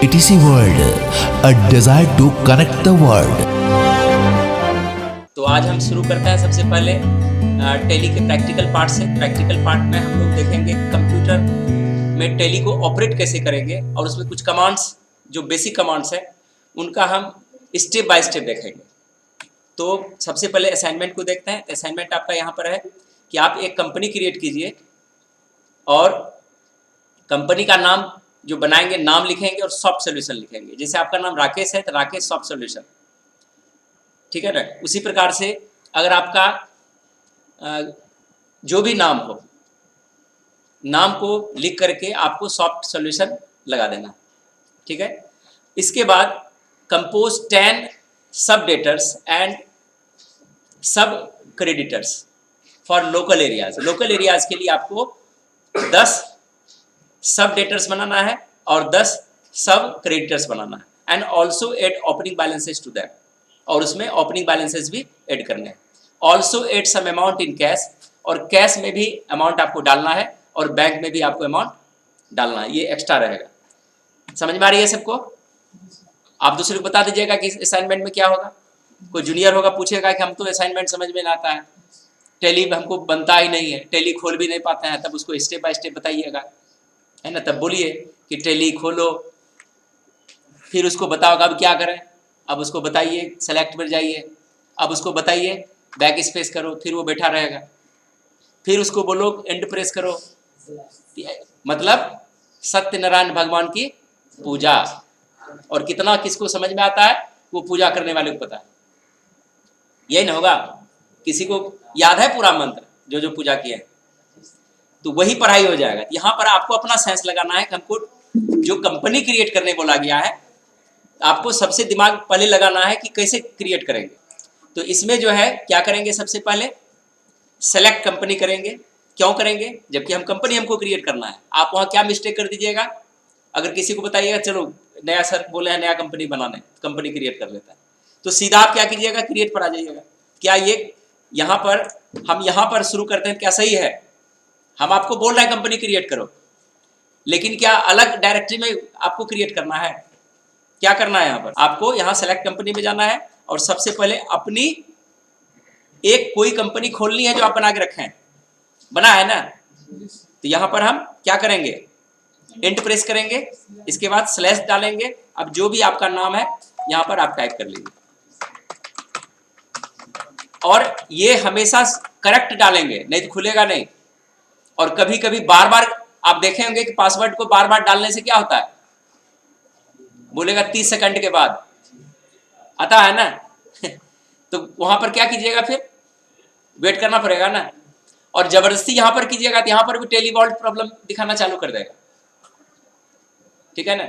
ETC World, a desire to connect the world. तो आज हम शुरू करते हैं सबसे पहले टैली के प्रैक्टिकल पार्ट से। प्रैक्टिकल पार्ट में हम लोग देखेंगे कंप्यूटर में टैली को ऑपरेट कैसे करेंगे और उसमें कुछ कमांड्स जो बेसिक कमांड्स हैं उनका हम स्टेप बाय स्टेप देखेंगे। तो सबसे पहले असाइनमेंट को देखते हैं। असाइनमेंट आपका यहाँ पर है कि आप एक कंपनी क्रिएट कीजिए और कंपनी का नाम जो बनाएंगे नाम लिखेंगे और सॉफ्ट सोल्यूशन लिखेंगे। जैसे आपका नाम राकेश है तो राकेश सॉफ्ट सोल्यूशन, ठीक है ना। उसी प्रकार से अगर आपका जो भी नाम हो, नाम को लिख करके आपको सॉफ्ट सॉल्यूशन लगा देना, ठीक है। इसके बाद कंपोज 10 सब डेटर्स एंड सब creditors for local areas. Local areas के लिए आपको 10 सब डेटर्स बनाना है और 10 सब क्रेडिटर्स बनाना है and also add opening balances to that, और उसमें ओपनिंग बैलेंसेस भी ऐड करने हैं। Also add some amount in cash, और कैश में भी अमाउंट आपको डालना है और बैंक में भी आपको अमाउंट डालना है, ये एक्स्ट्रा रहेगा। समझ में आ रही है सबको? आप दूसरे को बता दीजिएगा कि असाइनमेंट में क्या होगा। कोई जूनियर होगा पूछेगा कि हम तो असाइनमेंट समझ में ना आता है, टैली हमको बनता ही नहीं है, टैली खोल भी नहीं पाते हैं, तब उसको स्टेप बाय स्टेप बताइएगा, है ना। तब बोलिए कि टैली खोलो, फिर उसको बताओ अब क्या करें। अब उसको बताइए सेलेक्ट पर जाइए, अब उसको बताइए बैक स्पेस करो, फिर वो बैठा रहेगा। फिर उसको बोलो एंड प्रेस करो, मतलब सत्यनारायण भगवान की पूजा। और कितना किसको समझ में आता है वो पूजा करने वाले को पता है, यही ना होगा। किसी को याद है पूरा मंत्र जो जो पूजा किए हैं, तो वही पढ़ाई हो जाएगा। यहाँ पर आपको अपना सेंस लगाना है कि हमको जो कंपनी क्रिएट करने बोला गया है, आपको सबसे दिमाग पहले लगाना है कि कैसे क्रिएट करेंगे। तो इसमें जो है क्या करेंगे, सबसे पहले सेलेक्ट कंपनी करेंगे। क्यों करेंगे? जबकि हम कंपनी हमको क्रिएट करना है। आप वहाँ क्या मिस्टेक कर दीजिएगा, अगर किसी को बताइएगा चलो नया सर बोले हैं नया कंपनी बनाने, कंपनी क्रिएट कर लेता है, तो सीधा आप क्या कीजिएगा, क्रिएट पर आ जाइएगा। क्या ये यहाँ पर हम यहाँ पर शुरू करते हैं, क्या सही है? हम आपको बोल रहे हैं कंपनी क्रिएट करो, लेकिन क्या अलग डायरेक्टरी में आपको क्रिएट करना है? क्या करना है यहाँ पर? आपको यहाँ सेलेक्ट कंपनी में जाना है और सबसे पहले अपनी एक कोई कंपनी खोलनी है जो आप बना के रखे हैं, बना है ना। तो यहाँ पर हम क्या करेंगे, एंटर प्रेस करेंगे, इसके बाद स्लैश डालेंगे। अब जो भी आपका नाम है यहाँ पर आप टाइप कर लीजिए, और ये हमेशा करेक्ट डालेंगे, नहीं तो खुलेगा नहीं। और कभी कभी बार बार आप देखे होंगे कि पासवर्ड को बार बार डालने से क्या होता है, बोलेगा 30 सेकंड के बाद आता है ना तो वहां पर क्या कीजिएगा, फिर वेट करना पड़ेगा ना। और जबरदस्ती यहां पर कीजिएगा तो यहां पर भी टेलीवॉल्ट प्रॉब्लम दिखाना चालू कर देगा, ठीक है ना।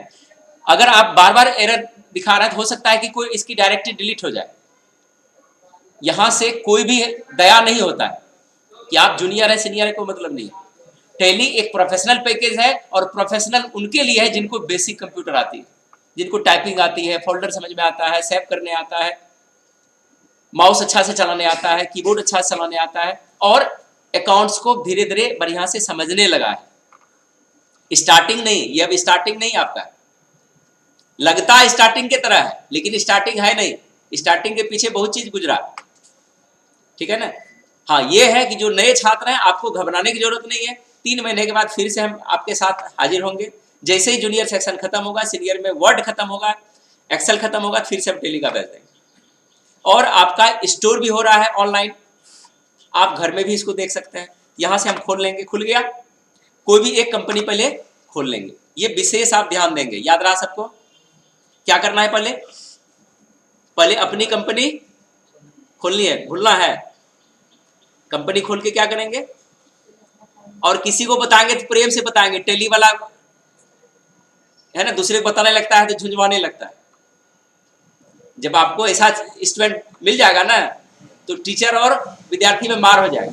अगर आप बार बार एरर दिखा रहे हैं तो हो सकता है कि कोई इसकी डायरेक्टरी डिलीट हो जाए। यहां से कोई भी दया नहीं होता है कि आप जूनियर है सीनियर है, कोई मतलब नहीं है। टैली एक प्रोफेशनल पैकेज है, और प्रोफेशनल उनके लिए है जिनको बेसिक कंप्यूटर आती है, जिनको टाइपिंग आती है, फोल्डर समझ में आता है, सेव करने आता है, माउस अच्छा से चलाने आता है, कीबोर्ड अच्छा से चलाने आता है, और अकाउंट्स को धीरे धीरे बढ़िया से समझने लगा है। स्टार्टिंग नहीं, ये अब स्टार्टिंग नहीं आपका, लगता है स्टार्टिंग के तरह है लेकिन स्टार्टिंग है नहीं, स्टार्टिंग के पीछे बहुत चीज गुजरा, ठीक है ना। हाँ, ये है कि जो नए छात्र हैं आपको घबराने की जरूरत नहीं है। 3 महीने के बाद फिर से हम आपके साथ हाजिर होंगे। जैसे ही जूनियर सेक्शन खत्म होगा, सीनियर में वर्ड खत्म होगा, एक्सेल खत्म होगा, फिर से हम टैली का बैच देंगे। और आपका स्टोर भी हो रहा है ऑनलाइन, आप घर में भी इसको देख सकते हैं। यहाँ से हम खोल लेंगे, खुल गया। कोई भी एक कंपनी पहले खोल लेंगे, ये विशेष आप ध्यान देंगे। याद रहा सबको क्या करना है, पहले अपनी कंपनी खोलनी है, भूलना है। कंपनी खोल के क्या करेंगे, और किसी को बताएंगे तो प्रेम से बताएंगे। टैली वाला है ना, दूसरे को बताने लगता है तो झुंझुआने लगता है। जब आपको ऐसा स्टूडेंट मिल जाएगा ना तो टीचर और विद्यार्थी में मार हो जाएगा।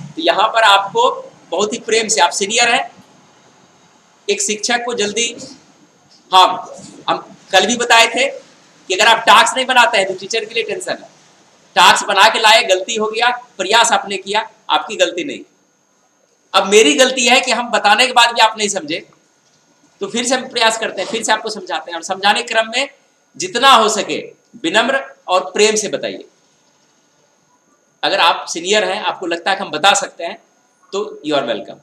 तो यहाँ पर आपको बहुत ही प्रेम से, आप सीनियर हैं, एक शिक्षक को जल्दी, हाँ हम कल भी बताए थे कि अगर आप टास्क नहीं बनाते हैं तो टीचर के लिए टेंशन है। टास्क बना के लाए, गलती हो गया, प्रयास आपने किया, आपकी गलती नहीं। अब मेरी गलती है कि हम बताने के बाद भी आप नहीं समझे, तो फिर से हम प्रयास करते हैं, फिर से आपको समझाते हैं, और समझाने के क्रम में जितना हो सके विनम्र और प्रेम से बताइए। अगर आप सीनियर हैं, आपको लगता है कि हम बता सकते हैं, तो यू आर वेलकम,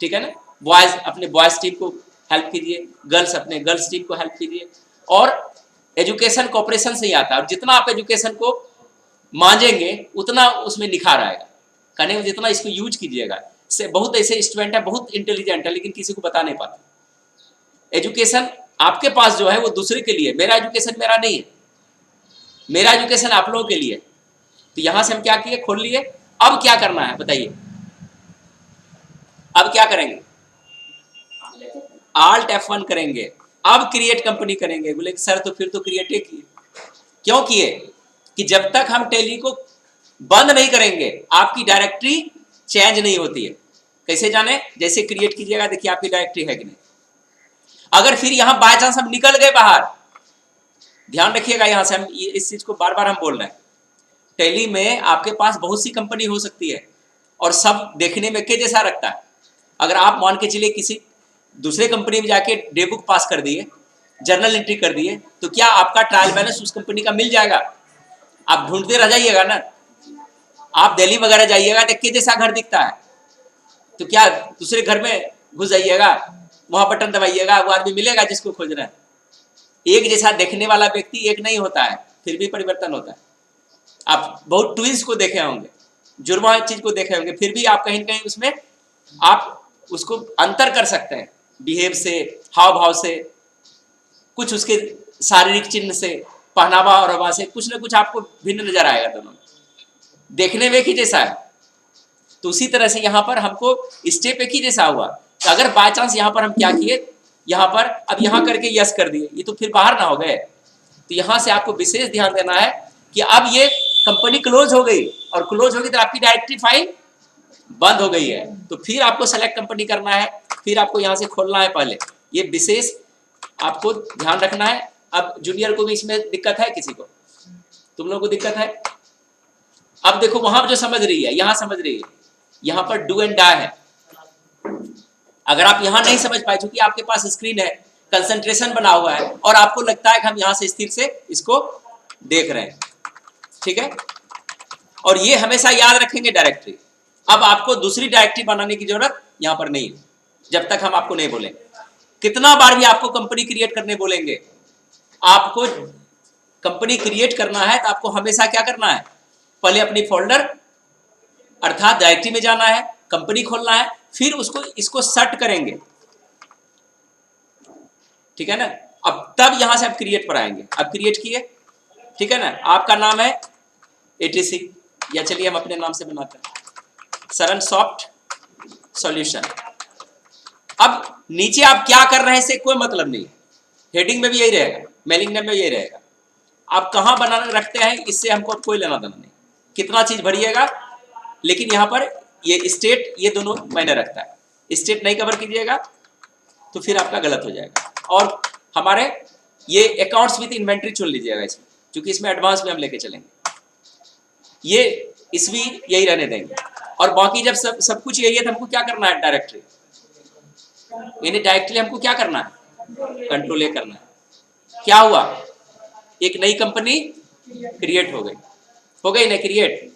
ठीक है ना। बॉयज अपने बॉयज टीम को हेल्प कीजिए, गर्ल्स अपने गर्ल्स टीम को हेल्प कीजिए। और एजुकेशन कॉपरेशन से ही आता है, और जितना आप एजुकेशन को मांझेंगे उतना उसमें निखार आएगा। कहने में जितना इसको यूज कीजिएगा, से बहुत ऐसे स्टूडेंट है बहुत इंटेलिजेंट है लेकिन किसी को बता नहीं पाते। एजुकेशन आपके पास जो है वो दूसरे के लिए, मेरा एजुकेशन मेरा नहीं है, मेरा एजुकेशन आप लोगों के लिए। तो यहां से हम क्या किए, खोल लिए। अब क्या करना है बताइए, अब क्या करेंगे, Alt F1 करेंगे, अब क्रिएट कंपनी करेंगे। बोले सर तो फिर तो क्रिएट ही किए। क्यों किए, कि जब तक हम टैली को बंद नहीं करेंगे आपकी डायरेक्टरी चेंज नहीं होती है। कैसे जाने, जैसे क्रिएट कीजिएगा देखिए आपकी डायरेक्टरी है कि नहीं। अगर फिर यहां बाय चांस हम निकल गए बाहर, ध्यान रखिएगा, यहां से हम इस चीज को बार बार हम बोल रहे हैं, टैली में आपके पास बहुत सी कंपनी हो सकती है और सब देखने में के जैसा रखता है। अगर आप मान के चलिए किसी दूसरे कंपनी में जाके डे बुक पास कर दिए, जर्नल एंट्री कर दिए, तो क्या आपका ट्रायल बैलेंस उस कंपनी का मिल जाएगा? आप ढूंढते रह जाइएगा ना। आप दिल्ली वगैरह जाइएगा तो के जैसा घर दिखता है, तो क्या दूसरे घर में घुस जाइएगा, वहां बटन दबाइएगा, वो आदमी मिलेगा जिसको खोज रहे हैं। एक जैसा देखने वाला व्यक्ति एक नहीं होता है, फिर भी परिवर्तन होता है। आप बहुत ट्विंस को देखे होंगे, जुर्मा चीज को देखे होंगे, फिर भी आप कहीं कहीं उसमें आप उसको अंतर कर सकते हैं, बिहेव से, हाव भाव से, कुछ उसके शारीरिक चिन्ह से, पहनावा और हवा से, कुछ ना कुछ आपको भिन्न नजर आएगा। दोनों देखने में एक ही जैसा है। तो उसी तरह से यहाँ पर हमको स्टेप एक ही जैसा हुआ। तो अगर बाय चांस यहाँ पर हम क्या किए, यहाँ पर अब यहाँ करके यस कर दिए, ये तो फिर बाहर ना हो गए। तो यहाँ से आपको विशेष ध्यान देना है कि अब ये कंपनी क्लोज हो गई, और क्लोज होगी तो आपकी डायरेक्टरी फाइल बंद हो गई है। तो फिर आपको सेलेक्ट कंपनी करना है, फिर आपको यहाँ से खोलना है पहले। ये विशेष आपको ध्यान रखना है। अब जूनियर को भी इसमें दिक्कत है, किसी को, तुम लोगों को दिक्कत है? अब देखो वहां जो समझ रही है, यहां समझ रही है, यहां पर डू एंड डाई है। अगर आप यहां नहीं समझ पाए, क्योंकि आपके पास स्क्रीन है, कंसंट्रेशन बना हुआ है, और आपको लगता है कि हम यहां से स्थिर से इसको देख रहे हैं, ठीक है। और ये हमेशा याद रखेंगे डायरेक्टरी। अब आपको दूसरी डायरेक्टरी बनाने की जरूरत यहां पर नहीं है, जब तक हम आपको नहीं बोलेंगे। कितना बार भी आपको कंपनी क्रिएट करने बोलेंगे, आपको कंपनी क्रिएट करना है तो आपको हमेशा क्या करना है, पहले अपनी फोल्डर अर्थात डायरेक्टरी में जाना है, कंपनी खोलना है, फिर उसको इसको सर्ट करेंगे, ठीक है ना। अब तब यहां से आप क्रिएट पर आएंगे। अब क्रिएट किए, ठीक है ना। आपका नाम है एटीसी, या चलिए हम अपने नाम से बनाते हैं, सरन सॉफ्ट सॉल्यूशन। अब नीचे आप क्या कर रहे हैं इससे कोई मतलब नहीं है, हेडिंग में भी यही रहेगा, मेलिंग नेम में यही रहेगा। आप कहां बना रखते हैं इससे हमको कोई लेना देना नहीं, कितना चीज भरिएगा। लेकिन यहां पर ये स्टेट, ये दोनों मायने रखता है। स्टेट नहीं कवर कीजिएगा तो फिर आपका गलत हो जाएगा। और हमारे ये अकाउंट्स विद इन्वेंट्री चुन लीजिएगा इसमें, क्योंकि इसमें एडवांस में हम लेके चलेंगे। ये इसवी यही रहने देंगे, और बाकी जब सब कुछ यही है तो हमको क्या करना है, डायरेक्टरी, यानी डायरेक्टली हमको क्या करना है, कंट्रोल ए करना है। क्या हुआ, एक नई कंपनी क्रिएट हो गई ना क्रिएट।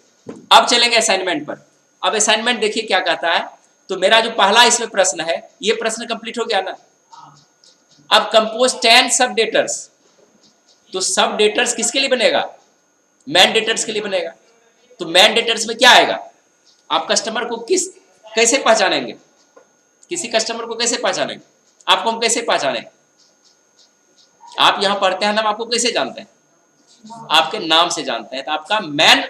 अब चलेंगे असाइनमेंट पर। अब असाइनमेंट देखिए क्या कहता है। तो मेरा जो पहला इसमें प्रश्न है, ये प्रश्न कंप्लीट हो गया ना। अब कंपोज 10 सब डेटर्स। तो सब डेटर्स किसके लिए बनेगा, मैन डेटर्स के लिए बनेगा। तो मैन डेटर्स में क्या आएगा, आप कस्टमर को कैसे पहचानेंगे, किसी कस्टमर को कैसे पहचानेंगे, आपको हम कैसे पहचानें। आप यहां पढ़ते हैं, हम आपको कैसे जानते हैं, आपके नाम से जानते हैं। तो आपका मैन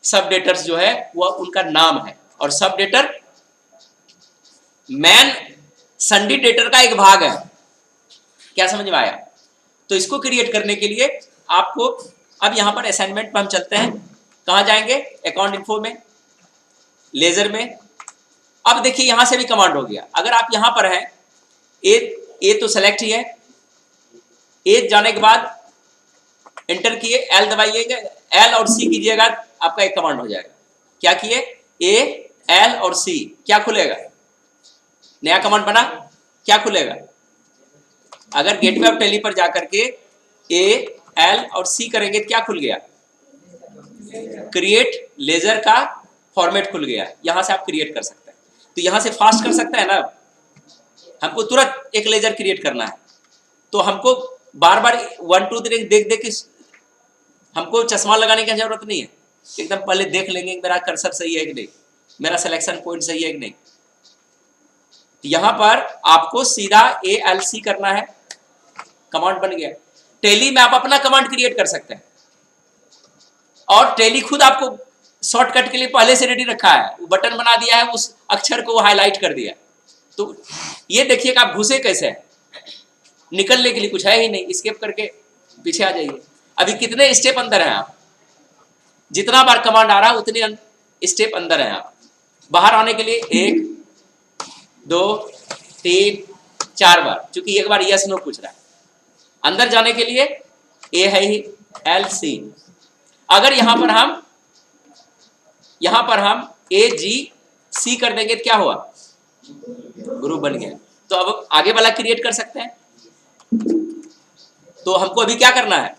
सब डेटर्स जो है वह उनका नाम है, और सब डेटर मैन संडी डेटर का एक भाग है। क्या समझ में आया। तो इसको क्रिएट करने के लिए आपको अब यहां पर असाइनमेंट पर हम चलते हैं। कहां जाएंगे, अकाउंट इन्फो में, लेजर में। अब देखिए यहां से भी कमांड हो गया। अगर आप यहां पर हैं, ए तो सेलेक्ट ही है, ए जाने के बाद एंटर किए, एल दबाइएगा, एल और सी कीजिएगा, आपका एक कमांड हो जाएगा। क्या किए, ए एल और सी, क्या खुलेगा, नया कमांड बना। क्या खुलेगा? अगर गेटवे ऑफ टेली पर जाकर के ए, एल और सी करेंगे तो क्या खुल गया? क्रिएट लेजर का फॉर्मेट खुल गया। यहां से आप क्रिएट कर सकते हैं। तो यहां से फास्ट कर सकते हैं ना। हमको तुरंत एक लेजर क्रिएट करना है, तो हमको बार बार 1 2 3 देख देख के हमको चश्मा लगाने की जरूरत नहीं है। एकदम पहले देख लेंगे मेरा कर्सर सही है कि नहीं, मेरा सिलेक्शन पॉइंट सही है कि नहीं। यहां पर आपको सीधा ALC करना है, कमांड बन गया। टेली में आप अपना कमांड क्रिएट कर सकते हैं, और टेली खुद आपको शॉर्टकट के लिए पहले से रेडी रखा है, वो बटन बना दिया है, उस अक्षर को हाईलाइट कर दिया। तो ये देखिए कि आप घुसे कैसे हैं, निकलने के लिए कुछ है ही नहीं, एस्केप करके पीछे आ जाइए। अभी कितने स्टेप अंदर हैं आप? जितना बार कमांड आ रहा है उतने स्टेप अंदर हैं आप। बाहर आने के लिए 1 2 3 4 बार, क्योंकि एक बार यस नो पूछ रहा है। अंदर जाने के लिए ए है ही LC। अगर यहां पर हम AGC कर देंगे तो क्या हुआ? ग्रुप बन गया। तो अब आगे वाला क्रिएट कर सकते हैं। तो हमको अभी क्या करना है?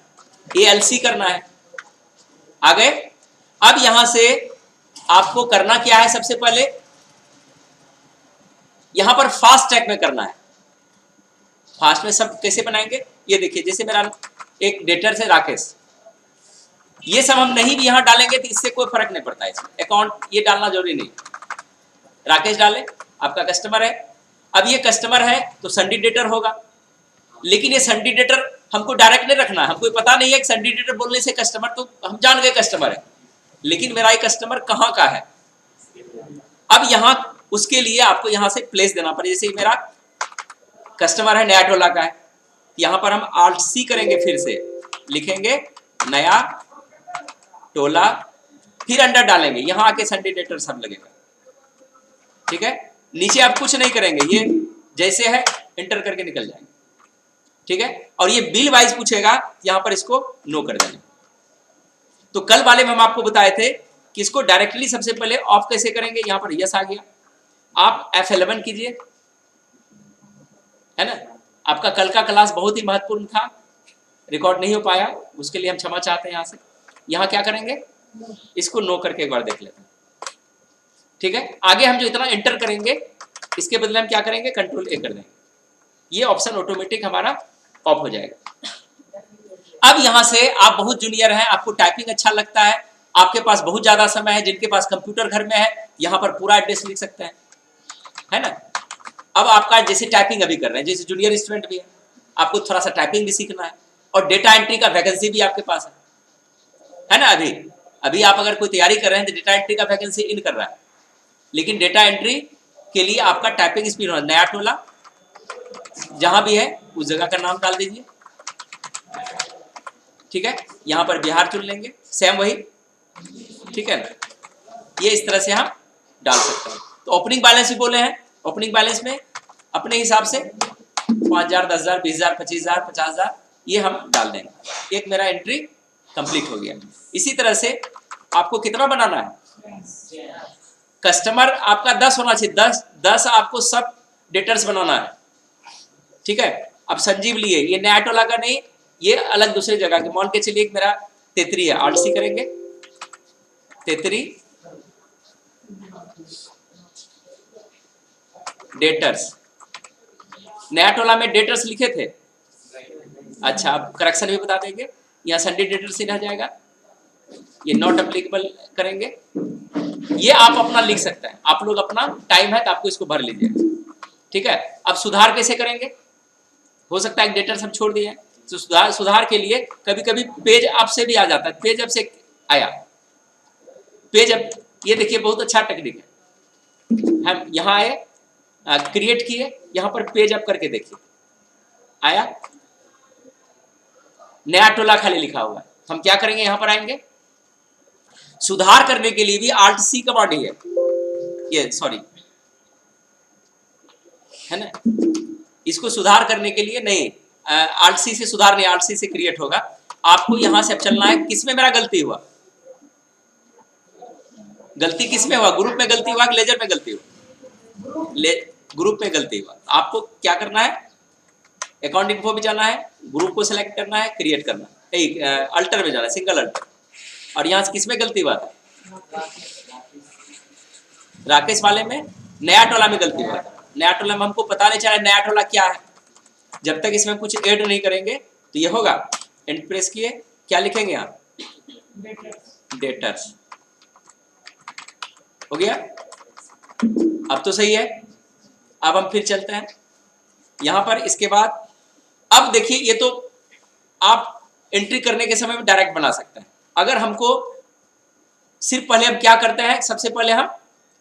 ALC करना है। आ गए? अब यहां से आपको करना क्या है? सबसे पहले यहां पर फास्ट ट्रैक में करना है। फास्ट में सब कैसे बनाएंगे? ये देखिए, जैसे मेरा एक डेटर से राकेश, ये सब हम नहीं भी यहां डालेंगे तो इससे कोई फर्क नहीं पड़ता है। अकाउंट ये डालना जरूरी नहीं। राकेश डाले, आपका कस्टमर है। अब ये कस्टमर है तो संडी डेटर होगा, लेकिन ये संडी डेटर हमको डायरेक्ट नहीं रखना है। हमको पता नहीं है कि संडी डेटर बोलने से कस्टमर, तो हम जान गए कस्टमर है, लेकिन मेरा ये कस्टमर कहाँ का है। अब यहाँ उसके लिए आपको यहाँ से प्लेस देना पड़ेगा। जैसे मेरा कस्टमर है नया टोला का है, यहाँ पर हम Alt+C करेंगे, फिर से लिखेंगे नया टोला, फिर अंडर डालेंगे, यहाँ आके संडे डेटर सब लगेगा। ठीक है, नीचे आप कुछ नहीं करेंगे, ये जैसे है एंटर करके निकल जाएंगे। ठीक है, और ये बिल वाइज पूछेगा, यहाँ पर इसको नो कर देंगे। तो कल वाले में हम आपको बताए थे कि इसको डायरेक्टली सबसे पहले ऑफ कैसे करेंगे। यहाँ पर यस आ गया, आप F11 कीजिए, है ना। आपका कल का क्लास बहुत ही महत्वपूर्ण था, रिकॉर्ड नहीं हो पाया, उसके लिए हम क्षमा चाहते हैं। यहाँ से यहाँ क्या करेंगे, इसको नो करके एक बार देख लेते हैं। ठीक है, आगे हम जो इतना एंटर करेंगे, इसके बदले हम क्या करेंगे, कंट्रोल A कर देंगे। ये ऑप्शन ऑटोमेटिक हमारा ऑफ हो जाएगा। अब यहाँ से आप बहुत जूनियर हैं, आपको टाइपिंग अच्छा लगता है, आपके पास बहुत ज्यादा समय है, जिनके पास कंप्यूटर घर में है, यहाँ पर पूरा एड्रेस लिख सकते हैं, है ना। अब आपका जैसे टाइपिंग अभी कर रहे हैं, जैसे जूनियर स्टूडेंट भी है, आपको थोड़ा सा टाइपिंग भी सीखना है, और डेटा एंट्री का वैकेंसी भी आपके पास है ना। अभी आप अगर कोई तैयारी कर रहे हैं तो डेटा एंट्री का वैकेंसी इन कर रहा है, लेकिन डेटा एंट्री के लिए आपका टाइपिंग स्पीड होना। नया टोला जहां भी है उस जगह का नाम डाल दीजिए। ठीक है, यहां पर बिहार चुन लेंगे, सेम वही। ठीक है ना, ये इस तरह से हम डाल सकते हैं। तो ओपनिंग बैलेंस भी बोले हैं, ओपनिंग बैलेंस में अपने हिसाब से 5,000, 10,000, 20,000, 25,000, 50,000 ये हम डाल देंगे। एक मेरा एंट्री कंप्लीट हो गया। इसी तरह से आपको कितना बनाना है, कस्टमर आपका 10 होना चाहिए, 10 आपको सब डेटर्स बनाना है। ठीक है, अब संजीव लिए, ये नया टोला का नहीं, ये अलग दूसरे जगह के। मान के चलिए एक मेरा तेतरी है, Alt+C करेंगे, तेतरी डेटर्स। नया टोला में डेटर्स लिखे थे, अच्छा अब करेक्शन भी बता देंगे। यहाँ संडे डेटर्स ही रह जाएगा, ये नॉट एप्लीकेबल करेंगे। ये आप अपना लिख सकते हैं, आप लोग अपना टाइम है तो आपको इसको भर लीजिए। ठीक है, अब सुधार कैसे करेंगे, हो सकता है डेटर्स हम छोड़ दिए, तो सुधार के लिए कभी कभी पेज अप से भी आ जाता है। पेज अप से आया, पेज अप, ये देखिए बहुत अच्छा टेक्निक है। हम यहाँ आए, क्रिएट किए, यहाँ पर पेज अप करके देखिए, आया नया टोला खाली लिखा हुआ है। हम क्या करेंगे, यहाँ पर आएंगे, सुधार करने के लिए भी Alt+C कमांड ही है, ये सॉरी है ना। इसको सुधार करने के लिए नहीं, Alt+C से सुधार नहीं, Alt+C से क्रिएट होगा। आपको यहां से अब चलना है, किसमें मेरा गलती हुआ, गलती किसमें हुआ, ग्रुप में गलती हुआ कि लेजर में गलती हुआ, ग्रुप में गलती हुआ। आपको क्या करना है, अकाउंट इन्फो में जाना है, ग्रुप को सिलेक्ट करना है, क्रिएट करना है, अल्टर में जाना है, सिंगल अल्टर। और यहाँ से किस में गलती हुआ था, राकेश वाले में, नया टोला में गलती हुआ था। नया टोला में हमको पता नहीं चला नया टोला क्या है। जब तक इसमें कुछ ऐड नहीं करेंगे तो ये होगा। एंटर प्रेस किए, क्या लिखेंगे आप, डेटर्स। हो गया, अब तो सही है। अब हम फिर चलते हैं यहां पर। इसके बाद अब देखिए, ये तो आप एंट्री करने के समय में डायरेक्ट बना सकते हैं। अगर हमको सिर्फ पहले हम क्या करते हैं, सबसे पहले हम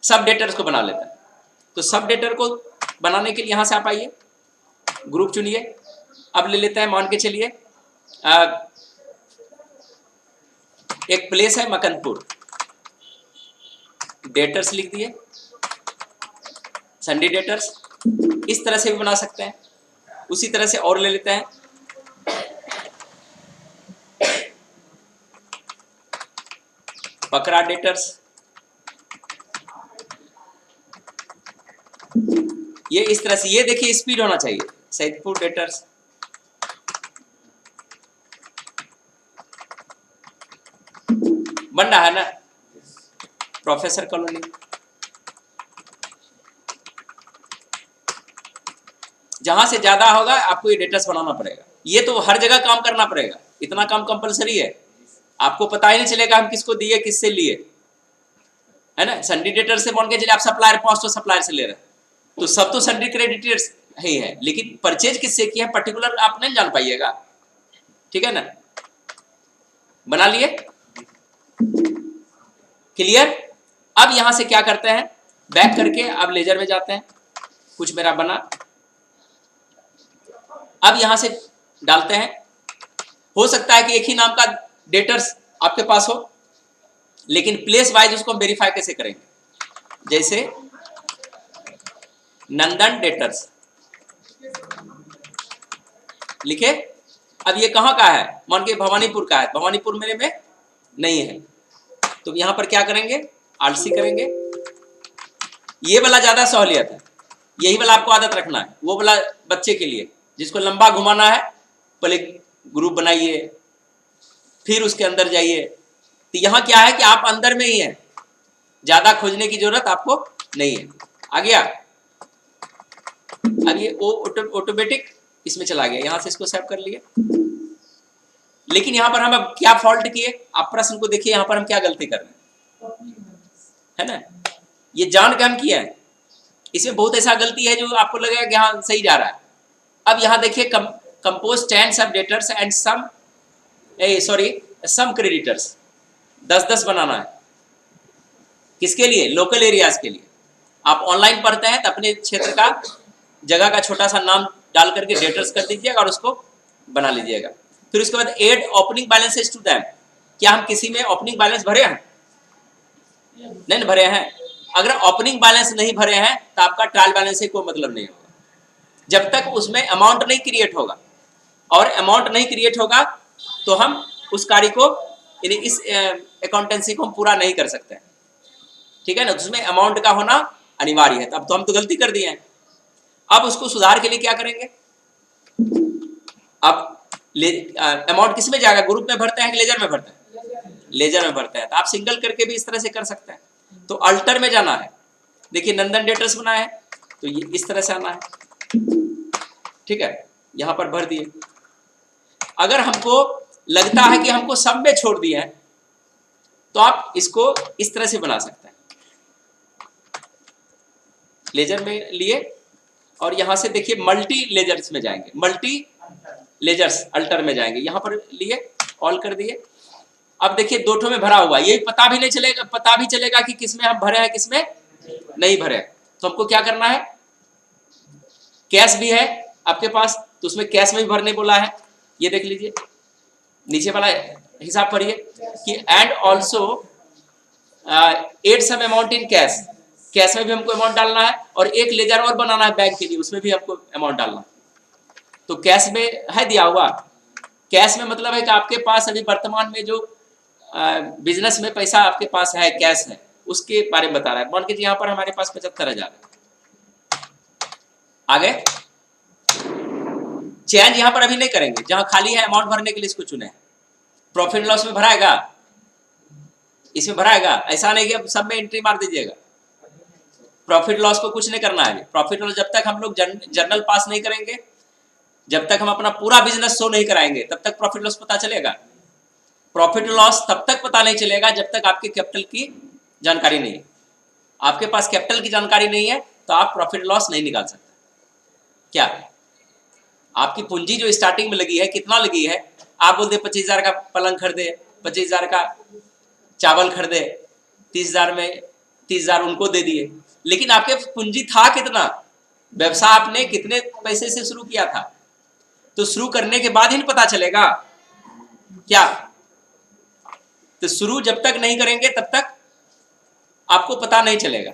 सब डेटर्स को बना लेते हैं। तो सब डेटर को बनाने के लिए यहां से आप आइए, ग्रुप चुनिए। अब ले लेते हैं, मान के चलिए एक प्लेस है मकनपुर, डेटर्स लिख दिए, संडे डेटर्स। इस तरह से भी बना सकते हैं। उसी तरह से और ले लेते हैं, पकड़ा डेटर्स। ये इस तरह से, ये देखिए स्पीड होना चाहिए, सैदपुर डेटर्स। बन रहा है ना, प्रोफेसर कॉलोनी। जहां से ज्यादा होगा आपको ये डेटर्स बनाना पड़ेगा। ये तो हर जगह काम करना पड़ेगा, इतना काम कंपलसरी है। आपको पता ही नहीं चलेगा हम किसको दिए, किससे लिए, है ना। संडी डेटर से मान के चलिए आप सप्लायर 500 सप्लायर से ले रहे हैं, तो सब तो संडी क्रेडिटर्स ही है, लेकिन परचेज किससे किया है पर्टिकुलर आप नहीं जान पाइएगा। ठीक है ना, बना लिए, क्लियर। अब यहां से क्या करते हैं, बैक करके अब लेजर में जाते हैं। कुछ मेरा बना, अब यहां से डालते हैं। हो सकता है कि एक ही नाम का डेटर्स आपके पास हो, लेकिन प्लेस वाइज उसको हम वेरीफाई कैसे करेंगे। जैसे नंदन डेटर्स लिखे। अब ये कहां का है, मान के भवानीपुर का है, भवानीपुर मेरे में नहीं है, तो यहां पर क्या करेंगे, आलसी करेंगे। ये वाला ज्यादा सहूलियत है, यही वाला आपको आदत रखना है। वो वाला बच्चे के लिए जिसको लंबा घुमाना है, पहले ग्रुप बनाइए, फिर उसके अंदर जाइए। तो यहां क्या है कि आप अंदर में ही है, ज्यादा खोजने की जरूरत आपको नहीं है। आ गया। अब ये ऑटोमेटिक इसमें चला गया, यहां से इसको सेव कर लिए। लेकिन यहां पर हम अब क्या फॉल्ट किए, आप प्रश्न को देखिए, यहां पर हम क्या गलती कर रहे हैं, है ना। ये जान के हम किया है, इसमें बहुत ऐसा गलती है जो आपको लगेगा कि हाँ सही जा रहा है। अब यहां देखिए, कंपोज 10 सब डेटर्स एंड सम क्रेडिटर्स, 10-10 बनाना है। किसके लिए, लोकल एरियाज के लिए। आप ऑनलाइन पढ़ते हैं तो अपने क्षेत्र का, जगह का छोटा सा नाम डाल करके डेटर्स कर दीजिएगा और उसको बना लीजिएगा। फिर उसके बाद add opening balances to them. क्या हम किसी में ओपनिंग बैलेंस भरे हैं, नहीं भरे हैं। अगर ओपनिंग बैलेंस नहीं भरे हैं तो आपका ट्रायल बैलेंस से कोई मतलब नहीं होगा, जब तक उसमें अमाउंट नहीं क्रिएट होगा। और अमाउंट नहीं क्रिएट होगा तो हम उस कार्य को, यानी इस अकाउंटेंसी को हम पूरा नहीं कर सकते। ठीक है ना, उसमें अमाउंट का होना अनिवार्य है। अब तो हम तो गलती कर दिए हैं। अब उसको सुधार के लिए क्या करेंगे, अब अमाउंट किस में जाएगा, ग्रुप में भरते हैं कि लेजर में भरते हैं, लेजर में भरते हैं। तो आप सिंगल करके भी इस तरह से कर सकते हैं। तो अल्टर में जाना है, देखिए नंदन डेटर्स बनाया है, तो ये इस तरह से आना है। ठीक है, यहां पर भर दिए। अगर हमको लगता है कि हमको सब में छोड़ दिए हैं, तो आप इसको इस तरह से बना सकते हैं। लेजर में लिए और यहां से देखिए मल्टी लेजर्स में जाएंगे, मल्टी लेजर्स अल्टर में जाएंगे। यहां पर लिए, ऑल कर दिए। अब देखिए दो ठो में भरा हुआ, ये पता भी नहीं चलेगा, पता भी चलेगा कि किसमें हम भरे हैं किसमें नहीं भरे हैं। तो हमको क्या करना है, कैश भी है आपके पास तो उसमें कैश में भी भरने बोला है। ये देख लीजिए नीचे वाला हिसाब पढ़िए कि and also add some amount in cash, cash में भी हमको अमाउंट डालना है। और एक लेजर और बनाना है बैंक के लिए, उसमें भी हमको अमाउंट डालना है। तो कैश में है दिया हुआ, कैश में मतलब है कि आपके पास अभी वर्तमान में जो बिजनेस में पैसा आपके पास है, कैश है, उसके बारे में बता रहा है। मान के यहाँ पर हमारे पास 75,000 है, आगे चेंज यहां पर अभी नहीं करेंगे, जहां खाली है अमाउंट भरने के लिए इसको चुने। प्रॉफिट लॉस में भराएगा, इसमें भराएगा, ऐसा नहीं कि अब सब में एंट्री मार दीजिएगा। प्रॉफिट लॉस को कुछ नहीं करना है। प्रॉफिट लॉस जब तक हम लोग जर्नल पास नहीं करेंगे, जब तक हम अपना पूरा बिजनेस शो नहीं कराएंगे, तब तक प्रॉफिट लॉस पता चलेगा। प्रॉफिट लॉस तब तक पता नहीं चलेगा जब तक आपके कैपिटल की जानकारी नहीं है। आपके पास कैपिटल की जानकारी नहीं है तो आप प्रॉफिट लॉस नहीं निकाल सकते। क्या आपकी पूंजी जो स्टार्टिंग में लगी है, कितना लगी है? आप बोलते 25,000 का पलंग खरीदे, 25,000 का चावल खरीदे, 30,000 में 30,000 उनको दे दिए, लेकिन आपके पूंजी था कितना? व्यवसाय आपने कितने पैसे से शुरू किया था? तो शुरू करने के बाद ही पता चलेगा। क्या तो शुरू जब तक नहीं करेंगे तब तक आपको पता नहीं चलेगा।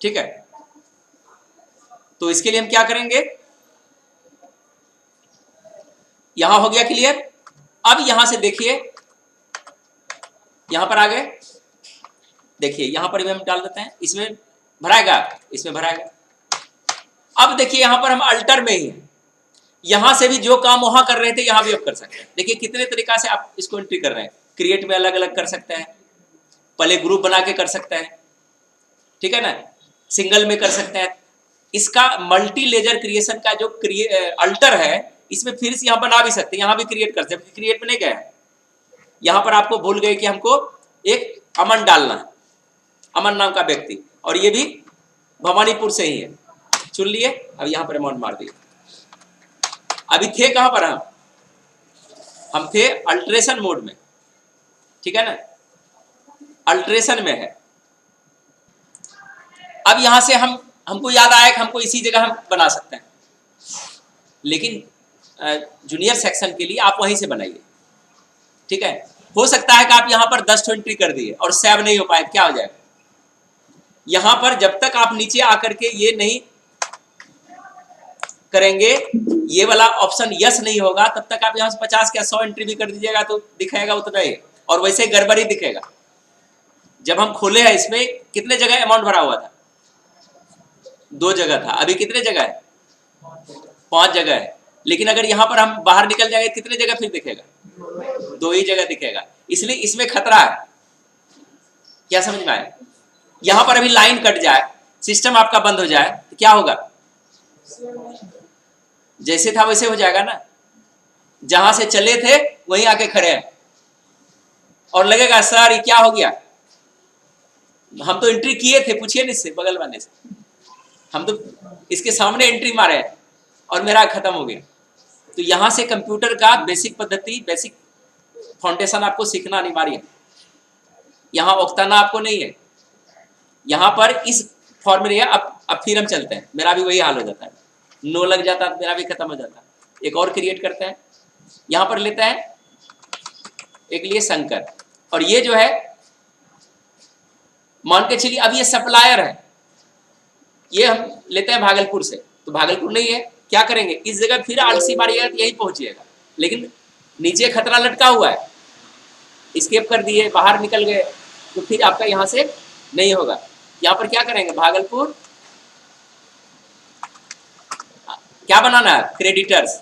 ठीक है, तो इसके लिए हम क्या करेंगे? यहां हो गया क्लियर। अब यहां से देखिए, यहां पर आ गए, देखिए यहां पर भी हम डाल देते हैं, इसमें भराएगा, इसमें भराएगा। अब देखिए यहां पर हम अल्टर में ही हैं, यहां से भी जो काम वहां कर रहे थे यहां भी अब कर सकते हैं। देखिए कितने तरीका से आप इसको एंट्री कर रहे हैं। क्रिएट में अलग अलग कर सकते हैं, पहले ग्रुप बना के कर सकते हैं, ठीक है ना, सिंगल में कर सकते हैं। इसका मल्टी लेजर क्रिएशन का जो अल्टर है, इसमें फिर से यहां बना भी सकते हैं, यहां भी क्रिएट कर सकते हैं। क्रिएट में नहीं गए, यहां पर आपको भूल गए कि हमको एक अमन डालना है, अमन नाम का व्यक्ति, और ये भी भवानीपुर से ही है, चुन लिए। अब यहां पर अमाउंट मार दिए। अभी थे कहां पर हम थे अल्ट्रेशन मोड में, ठीक है ना, अल्ट्रेशन में है। अब यहां से हमको याद आया कि हमको इसी जगह हम बना सकते हैं, लेकिन जूनियर सेक्शन के लिए आप वहीं से बनाइए। ठीक है, हो सकता है कि आप यहां पर 10 एंट्री कर दिए और सेव नहीं हो पाए, क्या हो जाएगा? यहां पर जब तक आप नीचे आकर के ये नहीं करेंगे, ये वाला ऑप्शन यस नहीं होगा, तब तक आप यहां से 50 या 100 एंट्री भी कर दीजिएगा तो दिखाएगा उतना ही, और वैसे गड़बड़ी दिखेगा। जब हम खोले हैं इसमें कितने जगह अमाउंट भरा हुआ था? 2 जगह था। अभी कितने जगह है? 5 जगह है। लेकिन अगर यहां पर हम बाहर निकल जाएंगे कितने जगह फिर दिखेगा? 2 ही जगह दिखेगा। इसलिए इसमें खतरा है। क्या समझ में आया? यहां पर अभी लाइन कट जाए, सिस्टम आपका बंद हो जाए तो क्या होगा? जैसे था वैसे हो जाएगा ना, जहां से चले थे वहीं आके खड़े हैं, और लगेगा सर ये क्या हो गया, हम तो एंट्री किए थे, पूछिए ना इससे बगल वाले से, हम तो इसके सामने एंट्री मारे हैं और मेरा खत्म हो गया। तो यहां से कंप्यूटर का बेसिक पद्धति, बेसिक फाउंडेशन आपको सीखना अनिवार्य है। यहां उकताना आपको नहीं है, यहां पर इस फॉर्मूले। अब फिर हम चलते हैं, मेरा भी वही हाल हो जाता है, नो लग जाता है, मेरा भी खत्म हो जाता है। एक और क्रिएट करते हैं, यहां पर लेते हैं एक लिए शंकर, और ये जो है मान के चलिए अब ये सप्लायर है, ये हम लेते हैं भागलपुर से, तो भागलपुर नहीं है, क्या करेंगे? इस जगह फिर आलसी मारिएगा तो यही पहुंचिएगा, लेकिन नीचे खतरा लटका हुआ है, स्केप कर दिए, बाहर निकल गए, तो फिर आपका यहां से नहीं होगा। यहां पर क्या करेंगे? भागलपुर, क्या बनाना है? क्रेडिटर्स,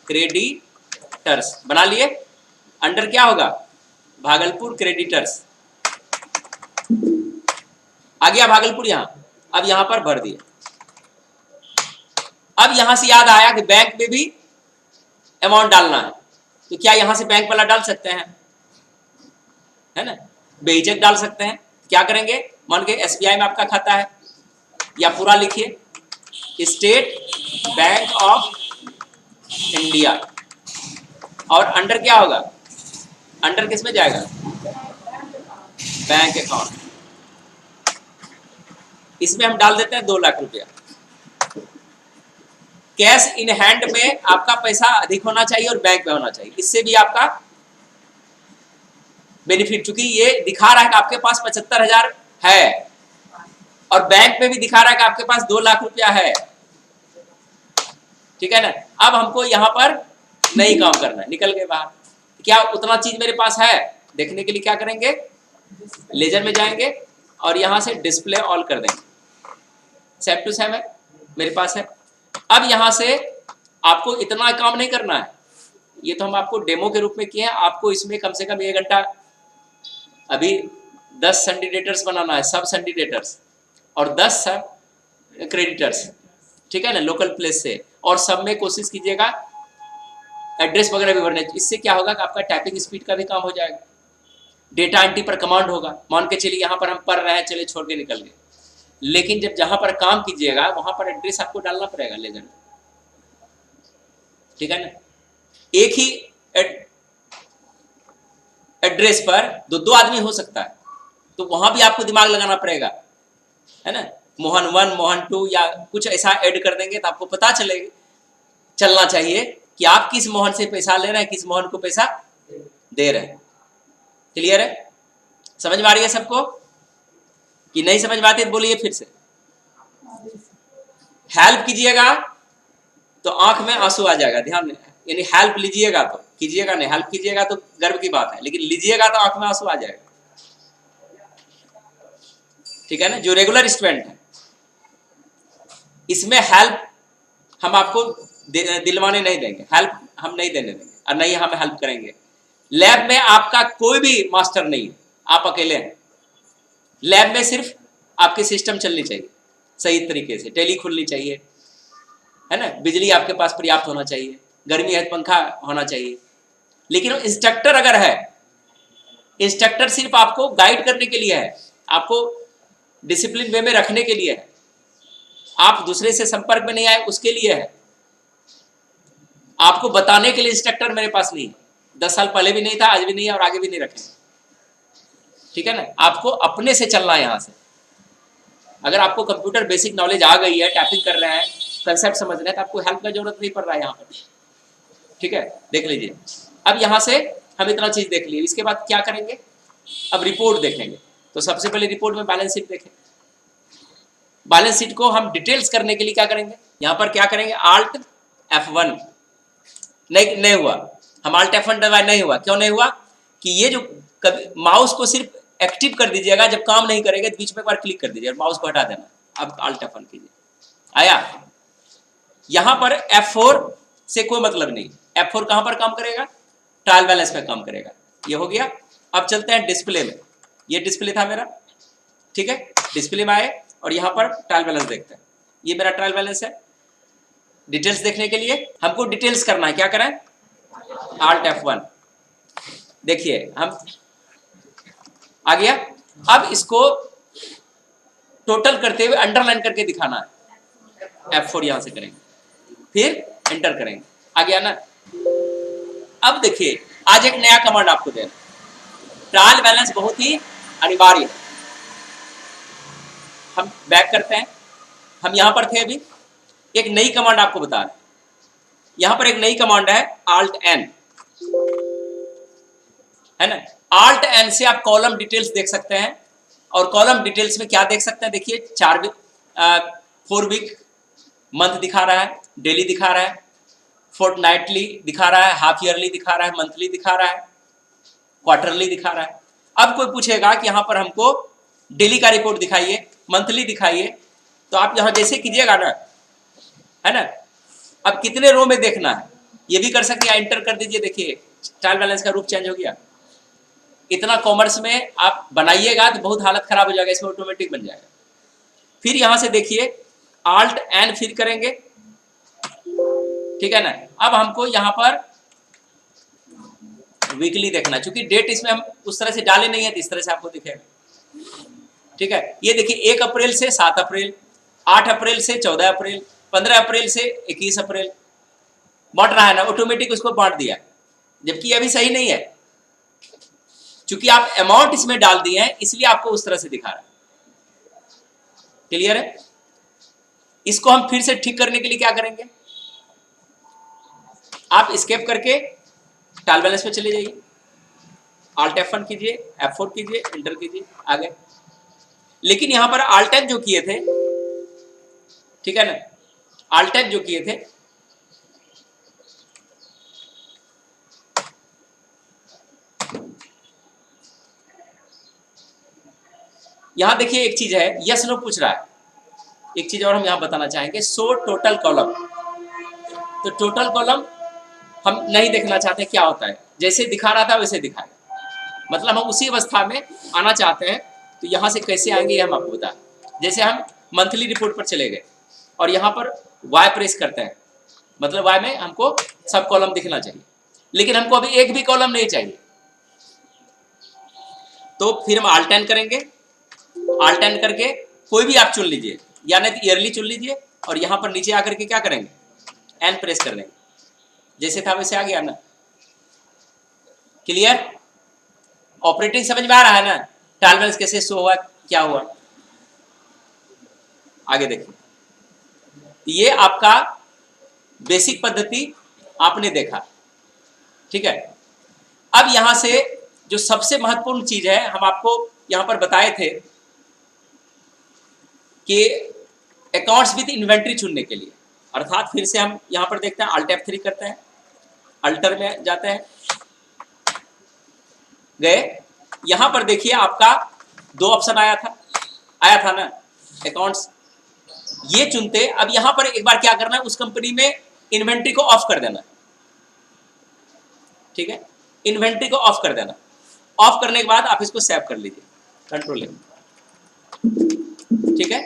क्रेडिटर्स बना लिए। अंडर क्या होगा? भागलपुर क्रेडिटर्स, आ गया भागलपुर यहां। अब यहां पर भर दिए। अब यहां से याद आया कि बैंक में भी अमाउंट डालना है, तो क्या यहां से बैंक वाला डाल सकते हैं? है ना, बेहिचक डाल सकते हैं। क्या करेंगे? मान के एसबीआई में आपका खाता है, या पूरा लिखिए, स्टेट बैंक ऑफ इंडिया, और अंडर क्या होगा? अंडर किस में जाएगा? Bank account. इसमें हम डाल देते हैं 2 लाख रुपया। कैश इन हैंड में आपका पैसा अधिक होना चाहिए और बैंक में होना चाहिए, इससे भी आपका बेनिफिट, चूंकि ये दिखा रहा है कि आपके पास 75,000 है, और बैंक में भी दिखा रहा है कि आपके पास 2 लाख रुपया है। ठीक है ना, अब हमको यहां पर नहीं काम करना है, निकल गए बाहर। क्या उतना चीज मेरे पास है देखने के लिए? क्या करेंगे? लेजर में जाएंगे और यहां से डिस्प्ले ऑल कर देंगे। सेव टू सेव है मेरे पास है, अब यहां से आपको इतना काम नहीं करना है, ये तो हम आपको डेमो के रूप में किए हैं। आपको इसमें कम से कम 1 घंटा अभी 10 संडिडेटर्स बनाना है, सब संडिडेटर्स, और 10 सब क्रेडिटर्स, ठीक है ना, लोकल प्लेस से, और सब में कोशिश कीजिएगा एड्रेस वगैरह भी भरने। इससे क्या होगा कि आपका टाइपिंग स्पीड का भी काम हो जाएगा। डेटा एंट्री पर कमांड होगा, मान के चलिए यहाँ पर हम पढ़ रहे हैं, चलिए छोड़ के निकल गए, लेकिन जब जहां पर काम कीजिएगा वहां पर एड्रेस आपको डालना पड़ेगा लेजेंड, ठीक है ना। एक ही एड्रेस पर दो आदमी हो सकता है, तो वहां भी आपको दिमाग लगाना पड़ेगा, है ना। मोहन 1 मोहन 2 या कुछ ऐसा ऐड कर देंगे तो आपको पता चलना चाहिए कि आप किस मोहन से पैसा ले रहे हैं, किस मोहन को पैसा दे रहे हैं। क्लियर है? समझ में आ रही है सबको कि नहीं समझ में आती है? बोलिए फिर से। हेल्प कीजिएगा तो आंख में आंसू आ जाएगा, ध्यान में, यानी हेल्प लीजिएगा तो कीजिएगा नहीं, हेल्प कीजिएगा तो गर्व की बात है, लेकिन लीजिएगा तो आंख में आंसू आ जाएगा, ठीक है ना। जो रेगुलर स्टूडेंट है, इसमें हेल्प हम आपको दिलवाने नहीं देंगे, हेल्प हम नहीं देने देंगे, और नहीं हम हेल्प करेंगे। लैब में आपका कोई भी मास्टर नहीं है, आप अकेले हैं। लैब में सिर्फ आपकी सिस्टम चलनी चाहिए सही तरीके से, टेली खुलनी चाहिए, है ना, बिजली आपके पास पर्याप्त होना चाहिए, गर्मी है पंखा होना चाहिए। लेकिन इंस्ट्रक्टर अगर है, इंस्ट्रक्टर सिर्फ आपको गाइड करने के लिए है, आपको डिसिप्लिन वे में रखने के लिए है, आप दूसरे से संपर्क में नहीं आए उसके लिए है, आपको बताने के लिए इंस्ट्रक्टर मेरे पास नहीं है। 10 साल पहले भी नहीं था, आज भी नहीं है, और आगे भी नहीं रखेंगे, ठीक है ना। आपको अपने से चलना है। यहां से अगर आपको कंप्यूटर बेसिक नॉलेज आ गई है, टाइपिंग कर रहे हैं, कंसेप्ट समझ रहे हैं, तो आपको हेल्प का जरूरत नहीं पड़ रहा है यहाँ पर, ठीक है। देख लीजिए, अब यहां से हम इतना चीज देख लिए, इसके बाद क्या करेंगे, अब रिपोर्ट देखेंगे। तो सबसे पहले रिपोर्ट में बैलेंस शीट देखें। बैलेंस शीट को हम डिटेल्स करने के लिए क्या करेंगे, यहां पर क्या करेंगे, Alt F1। नहीं हुआ, हम Alt F1 दबाए, नहीं हुआ। क्यों नहीं हुआ कि ये जो माउस को सिर्फ एक्टिव कर दीजिएगा, जब काम नहीं करेगा तो बीच में एक बार क्लिक कर दीजिए और माउस को हटा देना। अब Alt F1 कीजिए, आया। यहां पर F4 से कोई मतलब नहीं, F4 कहां पर काम करेगा, ट्रायल बैलेंस में काम करेगा। ये हो गया। अब चलते हैं डिस्प्ले में, ये डिस्प्ले था मेरा, ठीक है। डिस्प्ले में आए और यहां पर ट्रायल बैलेंस देखते हैं, ये मेरा ट्रायल बैलेंस है। डिटेल्स देखने के लिए हमको डिटेल्स करना है, क्या करें, Alt F1। देखिए हम आ गया। अब इसको टोटल करते हुए अंडरलाइन करके दिखाना है, F4 यहां से करेंगे, फिर एंटर करेंगे, आ गया ना। अब देखिए, आज एक नया कमांड आपको देना, ट्रायल बैलेंस बहुत ही अनिवार्य है। हम बैक करते हैं, हम यहां पर थे अभी, एक नई कमांड आपको बता रहे हैं। यहां पर एक नई कमांड है Alt N, है ना। Alt N से आप कॉलम डिटेल्स देख सकते हैं, और कॉलम डिटेल्स में क्या देख सकते हैं, देखिए 4 वीक मंथ दिखा रहा है, डेली दिखा रहा है, फोर्टनाइटली दिखा रहा है, हाफ ईयरली दिखा रहा है, मंथली दिखा रहा है, क्वार्टरली दिखा रहा है। अब कोई पूछेगा कि यहाँ पर हमको डेली का रिपोर्ट दिखाइए, मंथली दिखाइए, तो आप यहाँ जैसे कीजिएगा ना, है ना। अब कितने रो में देखना है ये भी कर सकते हैं, एंटर कर दीजिए। देखिए ट्रायल बैलेंस का रूप चेंज हो गया। इतना कॉमर्स में आप बनाइएगा तो बहुत हालत खराब हो जाएगा, इसमें ऑटोमेटिक बन जाएगा। फिर यहां से देखिए Alt N फिर करेंगे, ठीक है ना। अब हमको यहाँ पर वीकली देखना, चूंकि डेट इसमें हम उस तरह से डाले नहीं है तो इस तरह से आपको दिखेगा, ठीक है। ये देखिए 1 अप्रैल से 7 अप्रैल, 8 अप्रैल से 14 अप्रैल, 15 अप्रैल से 21 अप्रैल बांट रहा है ना, ऑटोमेटिक उसको बांट दिया, जबकि अभी सही नहीं है। चूंकि आप अमाउंट इसमें डाल दिए हैं इसलिए आपको उस तरह से दिखा रहा है। क्लियर है? इसको हम फिर से ठीक करने के लिए क्या करेंगे, आप स्केप करके ट्रायल बैलेंस में चले जाइए, Alt F1 कीजिए, F4 कीजिए, एंटर कीजिए, आ गए। लेकिन यहां पर Alt N जो किए थे, ठीक है ना, Alt N जो किए थे, यहां देखिए एक चीज है, यस नो पूछ रहा है। एक चीज और हम यहां बताना चाहेंगे, शो टोटल कॉलम। तो टोटल कॉलम हम नहीं देखना चाहते क्या होता है, जैसे दिखा रहा था वैसे दिखाए, मतलब हम उसी अवस्था में आना चाहते हैं। तो यहाँ से कैसे आएंगे ये हम आपको बताएं। जैसे हम मंथली रिपोर्ट पर चले गए और यहाँ पर वाई प्रेस करते हैं, मतलब वाई में हमको सब कॉलम दिखना चाहिए, लेकिन हमको अभी एक भी कॉलम नहीं चाहिए। तो फिर हम आल्टर्न करेंगे, आल्टर्न करके कोई भी आप चुन लीजिए, या नहीं तो ईयरली चुन लीजिए, और यहाँ पर नीचे आकर के क्या करेंगे, एन प्रेस कर देंगे, जैसे था वैसे आ गया ना। क्लियर? ऑपरेटिंग समझ में आ रहा है ना, ट्रायल बैलेंस कैसे शो हुआ, क्या हुआ। आगे देखिए, ये आपका बेसिक पद्धति आपने देखा, ठीक है। अब यहां से जो सबसे महत्वपूर्ण चीज है, हम आपको यहां पर बताए थे कि अकाउंट्स विद इन्वेंट्री चुनने के लिए, अर्थात फिर से हम यहां पर देखते हैं, अल्ट F3 करते हैं, अल्टर में जाते हैं, गए, यहां पर देखिए आपका दो ऑप्शन आया था ना, अकाउंट्स, ये चुनते। अब यहां पर एक बार क्या करना है, उस कंपनी में इन्वेंट्री को ऑफ कर देना, ठीक है, इन्वेंट्री को ऑफ कर देना। ऑफ करने के बाद आप इसको सेव कर लीजिए, कंट्रोल ले, ठीक है।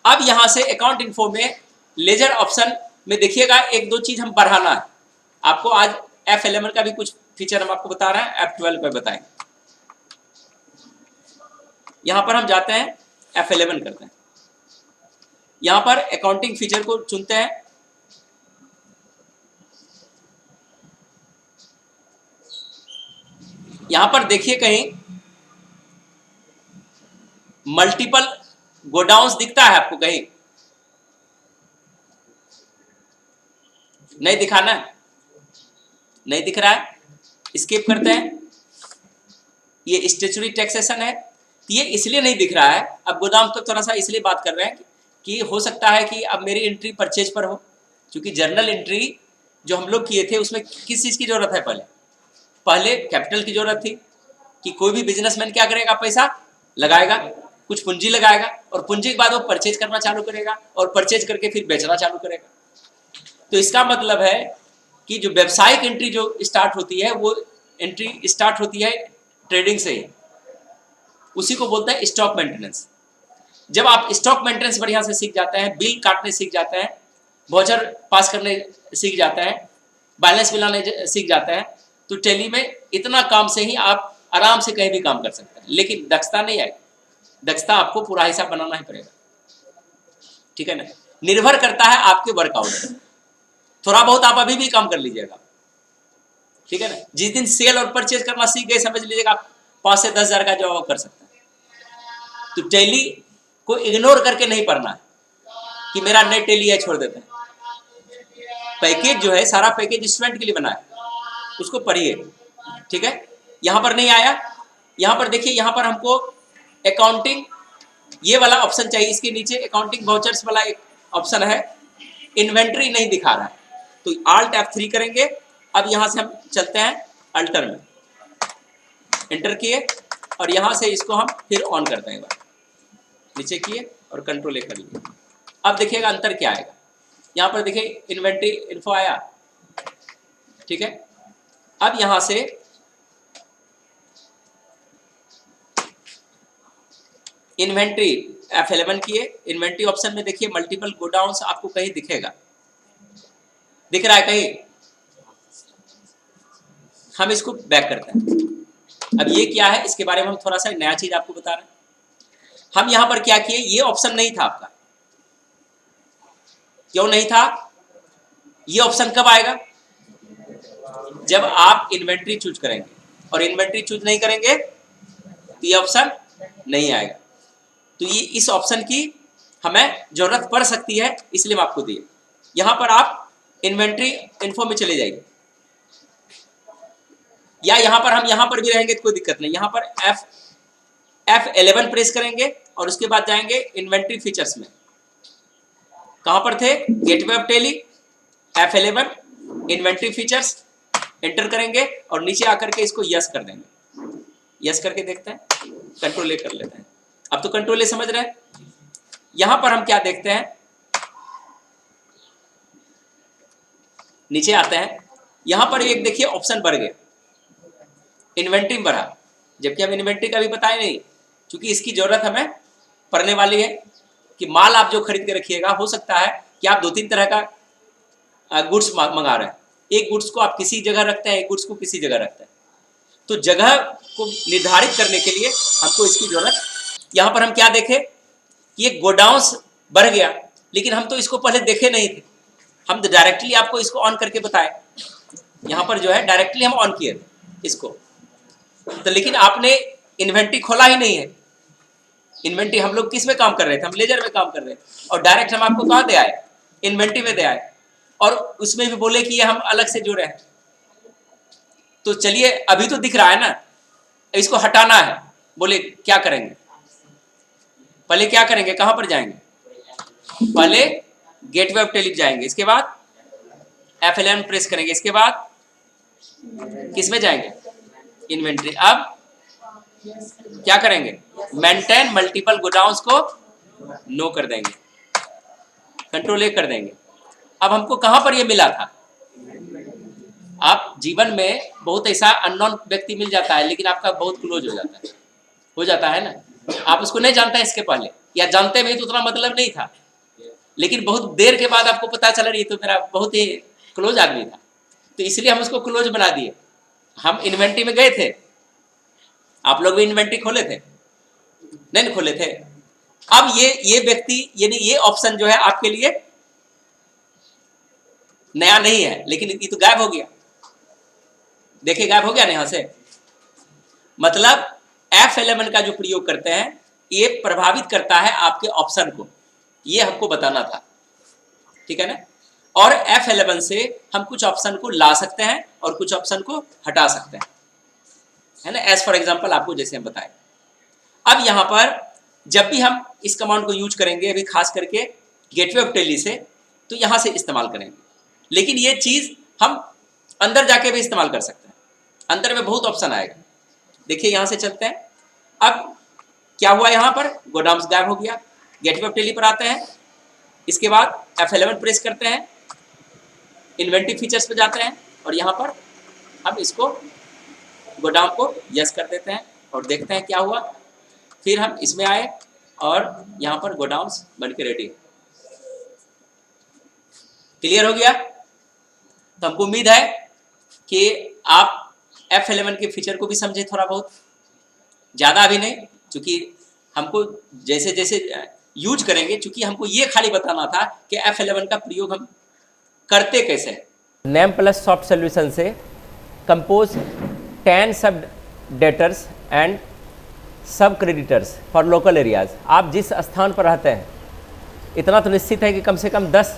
अब यहां से अकाउंट इन्फो में लेजर ऑप्शन में देखिएगा, एक दो चीज हम बढ़ाना है आपको। आज F11 का भी कुछ फीचर हम आपको बता रहे हैं, F12 पे बताएंगे। यहां पर हम जाते हैं, F11 करते हैं, यहां पर अकाउंटिंग फीचर को चुनते हैं, यहां पर देखिए कहीं मल्टीपल गोडाउन्स दिखता है आपको, कहीं नहीं दिखाना है, नहीं दिख रहा है, स्किप करते हैं। ये स्टेचुरी टैक्सेशन है, ये इसलिए नहीं दिख रहा है। अब गोदाम तो थोड़ा सा इसलिए बात कर रहे हैं कि हो सकता है कि अब मेरी एंट्री परचेज पर हो, क्योंकि जर्नल एंट्री जो हम लोग किए थे उसमें किस चीज की जरूरत है, पहले कैपिटल की जरूरत थी कि कोई भी बिजनेसमैन क्या करेगा, पैसा लगाएगा, कुछ पूंजी लगाएगा, और पूंजी के बाद वो परचेज करना चालू करेगा, और परचेज करके फिर बेचना चालू करेगा। तो इसका मतलब है कि जो व्यावसायिक एंट्री जो स्टार्ट होती है, वो एंट्री स्टार्ट होती है ट्रेडिंग से ही, उसी को बोलते हैं स्टॉक मेंटेनेंस। जब आप स्टॉक मेंटेनेंस बढ़िया से सीख जाते हैं, बिल काटने सीख जाते हैं, वाउचर पास करने सीख जाते हैं, बैलेंस बनाने सीख जाते हैं, तो टैली में इतना काम से ही आप आराम से कहीं भी काम कर सकते हैं। लेकिन दक्षता नहीं आएगी, दक्षता आपको पूरा हिसाब बनाना ही पड़ेगा, ठीक है ना। निर्भर करता है आपके वर्कआउट पर, थोड़ा बहुत आप अभी भी काम कर लीजिएगा, ठीक है ना। जिस दिन सेल और परचेज करना सीख गए, समझ लीजिएगा आप 5 से 10 हज़ार का जॉब कर सकते हैं। तो टैली को इग्नोर करके नहीं पढ़ना है कि मेरा नई टैली है, छोड़ देते हैं। पैकेज जो है, सारा पैकेज स्टूडेंट के लिए बना है, उसको पढ़िए, ठीक है। यहां पर नहीं आया, यहां पर देखिए, यहां पर हमको अकाउंटिंग ये वाला ऑप्शन चाहिए, इसके नीचे अकाउंटिंग वाउचर्स वाला एक ऑप्शन है, इन्वेंट्री नहीं दिखा रहा है, तो Alt F3 करेंगे। अब यहां से हम चलते हैं अल्टर में, एंटर किए, और यहां से इसको हम फिर ऑन करते हैं, नीचे किए और कंट्रोल ए कर लिए। अब देखिएगा अंतर क्या आएगा, यहां पर देखिए इन्वेंट्री इन्फो आया, ठीक है। अब यहां से इन्वेंट्री F11 किए, इन्वेंट्री ऑप्शन में देखिए मल्टीपल गोडाउन्स आपको कहीं दिखेगा, दिख रहा है कहीं, हम इसको बैक करते हैं। अब ये क्या है, इसके बारे में हम थोड़ा सा नया चीज आपको बता रहे हैं। हम यहां पर क्या किए, ये ऑप्शन नहीं था आपका, क्यों नहीं था, ये ऑप्शन कब आएगा, जब आप इन्वेंट्री चूज करेंगे, और इन्वेंट्री चूज नहीं करेंगे तो ये ऑप्शन नहीं आएगा। तो ये इस ऑप्शन की हमें जरूरत पड़ सकती है, इसलिए हम आपको दिए। यहां पर आप इन्वेंट्री इन्फो में चले जाइए, या यहां पर हम यहां पर भी रहेंगे तो कोई दिक्कत नहीं। यहां पर F11 प्रेस करेंगे और उसके बाद जाएंगे इन्वेंट्री फीचर्स में, कहां पर थे, gateway of tally, F11 inventory features, enter करेंगे और नीचे आकर के इसको यस कर देंगे। यस करके देखते हैं, कंट्रोल ए कर लेते हैं। अब तो कंट्रोल ए समझ रहे हैं। यहां पर हम क्या देखते हैं, नीचे आते हैं, यहाँ पर एक देखिए ऑप्शन बढ़ गया, इन्वेंट्री बढ़ा, जबकि हम इन्वेंट्री का भी बताए नहीं, क्योंकि इसकी जरूरत हमें पड़ने वाली है कि माल आप जो खरीद के रखिएगा, हो सकता है कि आप 2-3 तरह का गुड्स मंगा रहे हैं, एक गुड्स को आप किसी जगह रखते हैं, एक गुड्स को किसी जगह रखते हैं, तो जगह को निर्धारित करने के लिए हमको इसकी जरूरत। यहाँ पर हम क्या देखें कि ये गोडाउंस बढ़ गया, लेकिन हम तो इसको पहले देखे नहीं थे, हम तो डायरेक्टली आपको इसको ऑन करके बताए, यहाँ पर जो है डायरेक्टली हम ऑन किए इसको, तो लेकिन आपने इन्वेंट्री खोला ही नहीं है। इन्वेंट्री हम लोग किस में काम कर रहे थे, हम लेजर में काम कर रहे थे, और डायरेक्ट हम आपको कहाँ दे आए, इन्वेंट्री में दे आए, और उसमें भी बोले कि ये हम अलग से जोड़े हैं। तो चलिए अभी तो दिख रहा है ना, इसको हटाना है, बोले क्या करेंगे, पहले क्या करेंगे, कहां पर जाएंगे, पहले गेटवे ऑफ टेली जाएंगे, इसके बाद F11 प्रेस करेंगे, इसके बाद किस में जाएंगे, इन्वेंट्री। अब क्या करेंगे, मेंटेन मल्टीपल गोडाउन्स को नो कर देंगे, कंट्रोल ए कर देंगे। अब हमको कहां पर ये मिला था, आप जीवन में बहुत ऐसा अननोन व्यक्ति मिल जाता है, लेकिन आपका बहुत क्लोज हो जाता है ना, आप उसको नहीं जानते इसके पहले, या जानते भी तो उतना मतलब नहीं था, लेकिन बहुत देर के बाद आपको पता चला रही तो मेरा बहुत ही क्लोज आदमी था, तो इसलिए हम उसको क्लोज बना दिए। हम इन्वेंट्री में गए थे, आप लोग भी इन्वेंट्री खोले थे, नहीं खोले थे। अब ये व्यक्ति, यानी ये ऑप्शन जो है आपके लिए नया नहीं है, लेकिन ये तो गायब हो गया, देखिए गायब हो गया ना यहाँ से। मतलब F11 का जो प्रयोग करते हैं, ये प्रभावित करता है आपके ऑप्शन को, ये हमको बताना था, ठीक है ना। और F11 से हम कुछ ऑप्शन को ला सकते हैं और कुछ ऑप्शन को हटा सकते हैं, है ना, एज फॉर एग्जांपल आपको जैसे हम बताएं। अब यहाँ पर जब भी हम इस कमांड को यूज करेंगे, अभी खास करके गेटवे ऑफ टेली से, तो यहाँ से इस्तेमाल करेंगे, लेकिन ये चीज हम अंदर जाके भी इस्तेमाल कर सकते हैं, अंदर में बहुत ऑप्शन आएगा। देखिए यहाँ से चलते हैं, अब क्या हुआ, यहाँ पर गोडाउन्स गायब हो गया, गेटवे ऑफ टेली पर आते हैं, इसके बाद F11 प्रेस करते हैं, इन्वेंट्री फीचर्स पे जाते हैं, और यहाँ पर हम इसको गोडाउन को यस कर देते हैं और देखते हैं क्या हुआ। फिर हम इसमें आए और यहाँ पर गोडाउन्स बन के रेडी। क्लियर हो गया, तो हमको उम्मीद है कि आप F11 के फीचर को भी समझे थोड़ा बहुत, ज़्यादा अभी नहीं, क्योंकि हमको जैसे जैसे यूज करेंगे, क्योंकि हमको ये खाली बताना था कि F11 का प्रयोग हम करते कैसे हैं। नेम प्लस सॉफ्ट सोल्यूशन से कंपोज 10 सब डेटर्स एंड सब क्रेडिटर्स फॉर लोकल एरियाज। आप जिस स्थान पर रहते हैं, इतना तो निश्चित है कि कम से कम 10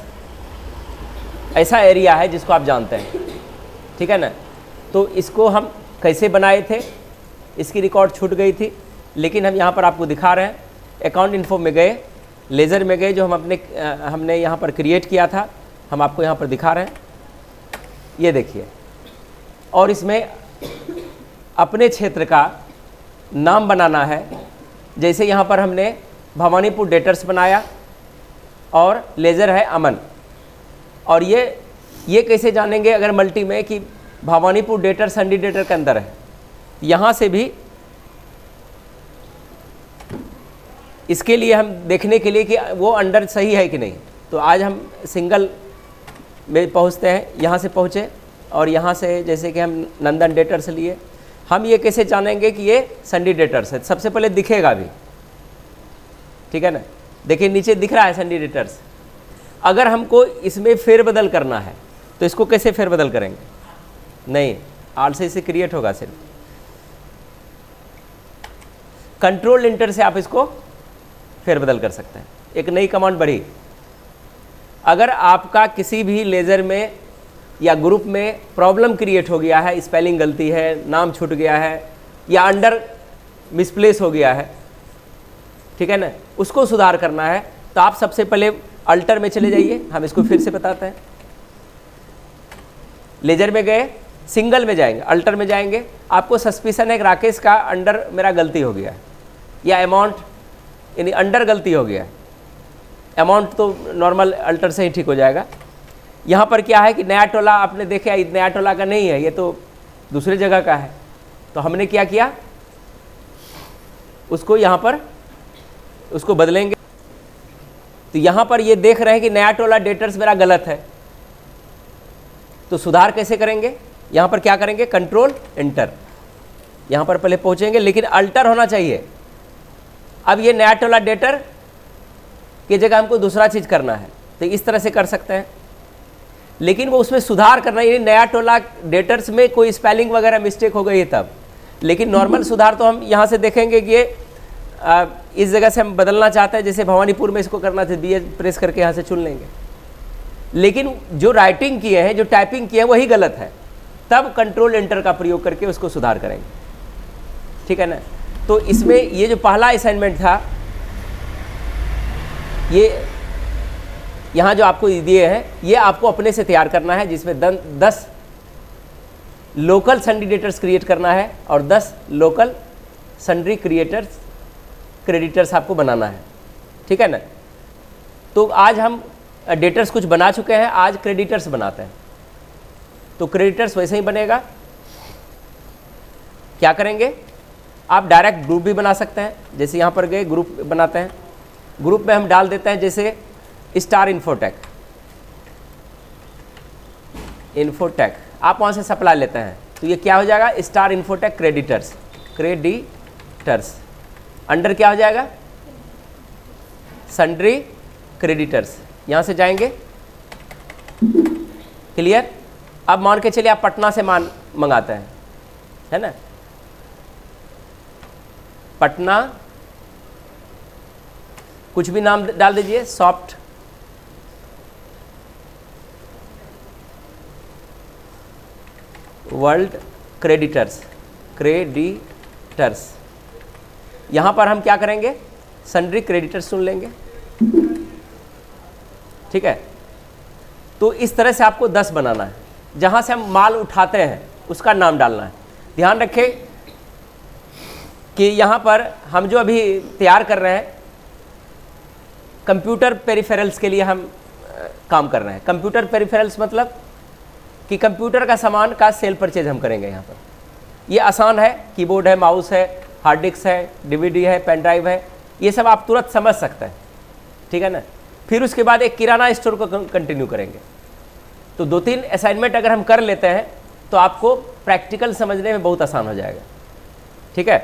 ऐसा एरिया है जिसको आप जानते हैं, ठीक है ना। तो इसको हम कैसे बनाए थे, इसकी रिकॉर्ड छूट गई थी, लेकिन हम यहाँ पर आपको दिखा रहे हैं। अकाउंट इन्फो में गए, लेज़र में गए, जो हमने यहाँ पर क्रिएट किया था, हम आपको यहाँ पर दिखा रहे हैं, ये देखिए। और इसमें अपने क्षेत्र का नाम बनाना है, जैसे यहाँ पर हमने भवानीपुर डेटर्स बनाया और लेज़र है अमन। और ये कैसे जानेंगे अगर मल्टी में कि भवानीपुर डेटर संडी डेटर के अंदर है, यहाँ से भी इसके लिए हम देखने के लिए कि वो अंडर सही है कि नहीं। तो आज हम सिंगल में पहुँचते हैं, यहाँ से पहुँचे और यहाँ से जैसे कि हम नंदन डेटर्स लिए, हम ये कैसे जानेंगे कि ये संडी डेटर्स है। सबसे पहले दिखेगा भी, ठीक है ना, देखिए नीचे दिख रहा है संडी डेटर्स। अगर हमको इसमें फेरबदल करना है तो इसको कैसे फेरबदल करेंगे, नहीं आल से इसे क्रिएट होगा, सिर्फ कंट्रोल इंटर से आप इसको फेरबदल कर सकते हैं। एक नई कमांड बढ़ी, अगर आपका किसी भी लेज़र में या ग्रुप में प्रॉब्लम क्रिएट हो गया है, स्पेलिंग गलती है, नाम छूट गया है या अंडर मिसप्लेस हो गया है, ठीक है ना, उसको सुधार करना है, तो आप सबसे पहले अल्टर में चले जाइए। हम इसको फिर से बताते हैं। लेजर में गए, सिंगल में जाएंगे, अल्टर में जाएंगे, आपको सस्पिशन है कि राकेश का अंडर मेरा गलती हो गया है, या अमाउंट यानी अंडर गलती हो गया है। अमाउंट तो नॉर्मल अल्टर से ही ठीक हो जाएगा। यहाँ पर क्या है कि नया टोला आपने देखा, नया टोला का नहीं है, ये तो दूसरे जगह का है। तो हमने क्या किया, उसको यहाँ पर उसको बदलेंगे। तो यहाँ पर ये देख रहे हैं कि नया टोला डेटर्स मेरा गलत है, तो सुधार कैसे करेंगे? यहाँ पर क्या करेंगे, कंट्रोल एंटर, यहाँ पर पहले पहुँचेंगे, लेकिन अल्टर होना चाहिए। अब ये नया टोला डेटर की जगह हमको दूसरा चीज़ करना है, तो इस तरह से कर सकते हैं, लेकिन वो उसमें सुधार करना है। नया टोला डेटर्स में कोई स्पेलिंग वगैरह मिस्टेक हो गई है तब, लेकिन नॉर्मल सुधार तो हम यहाँ से देखेंगे कि ये इस जगह से हम बदलना चाहते हैं, जैसे भवानीपुर में इसको करना था, BH प्रेस करके यहाँ से चुन लेंगे, लेकिन जो राइटिंग किए हैं, जो टाइपिंग किए हैं वही गलत है, तब कंट्रोल एंटर का प्रयोग करके उसको सुधार करेंगे, ठीक है ना। तो इसमें ये जो पहला असाइनमेंट था, ये यहाँ जो आपको दिए हैं, ये आपको अपने से तैयार करना है, जिसमें 10 लोकल सन्ड्री डेटर्स क्रिएट करना है और 10 लोकल सन्ड्री क्रेडिटर्स आपको बनाना है, ठीक है ना। तो आज हम डेटर्स कुछ बना चुके हैं, आज क्रेडिटर्स बनाते हैं। तो क्रेडिटर्स वैसे ही बनेगा, क्या करेंगे, आप डायरेक्ट ग्रुप भी बना सकते हैं, जैसे यहाँ पर गए ग्रुप बनाते हैं, ग्रुप में हम डाल देते हैं जैसे स्टार इन्फोटेक, आप वहाँ से सप्लाई लेते हैं, तो ये क्या हो जाएगा, स्टार इन्फोटेक क्रेडिटर्स, अंडर क्या हो जाएगा, सन्ड्री क्रेडिटर्स, यहाँ से जाएंगे, क्लियर। अब मान के चलिए आप पटना से मान मंगाते हैं, है ना, पटना, कुछ भी नाम डाल दीजिए, सॉफ्ट वर्ल्ड क्रेडिटर्स, यहाँ पर हम क्या करेंगे, सन्ड्री क्रेडिटर्स चुन लेंगे, ठीक है। तो इस तरह से आपको 10 बनाना है, जहाँ से हम माल उठाते हैं उसका नाम डालना है। ध्यान रखें कि यहाँ पर हम जो अभी तैयार कर रहे हैं, कंप्यूटर पेरिफेरल्स के लिए हम काम कर रहे हैं। कंप्यूटर पेरिफेरल्स मतलब कि कंप्यूटर का सामान का सेल परचेज हम करेंगे। यहाँ पर ये आसान है, कीबोर्ड है, माउस है, हार्ड डिस्क है, DVD है, पेन ड्राइव है, ये सब आप तुरंत समझ सकते हैं, ठीक है ना। फिर उसके बाद एक किराना स्टोर को कंटिन्यू करेंगे। तो 2-3 असाइनमेंट अगर हम कर लेते हैं तो आपको प्रैक्टिकल समझने में बहुत आसान हो जाएगा, ठीक है।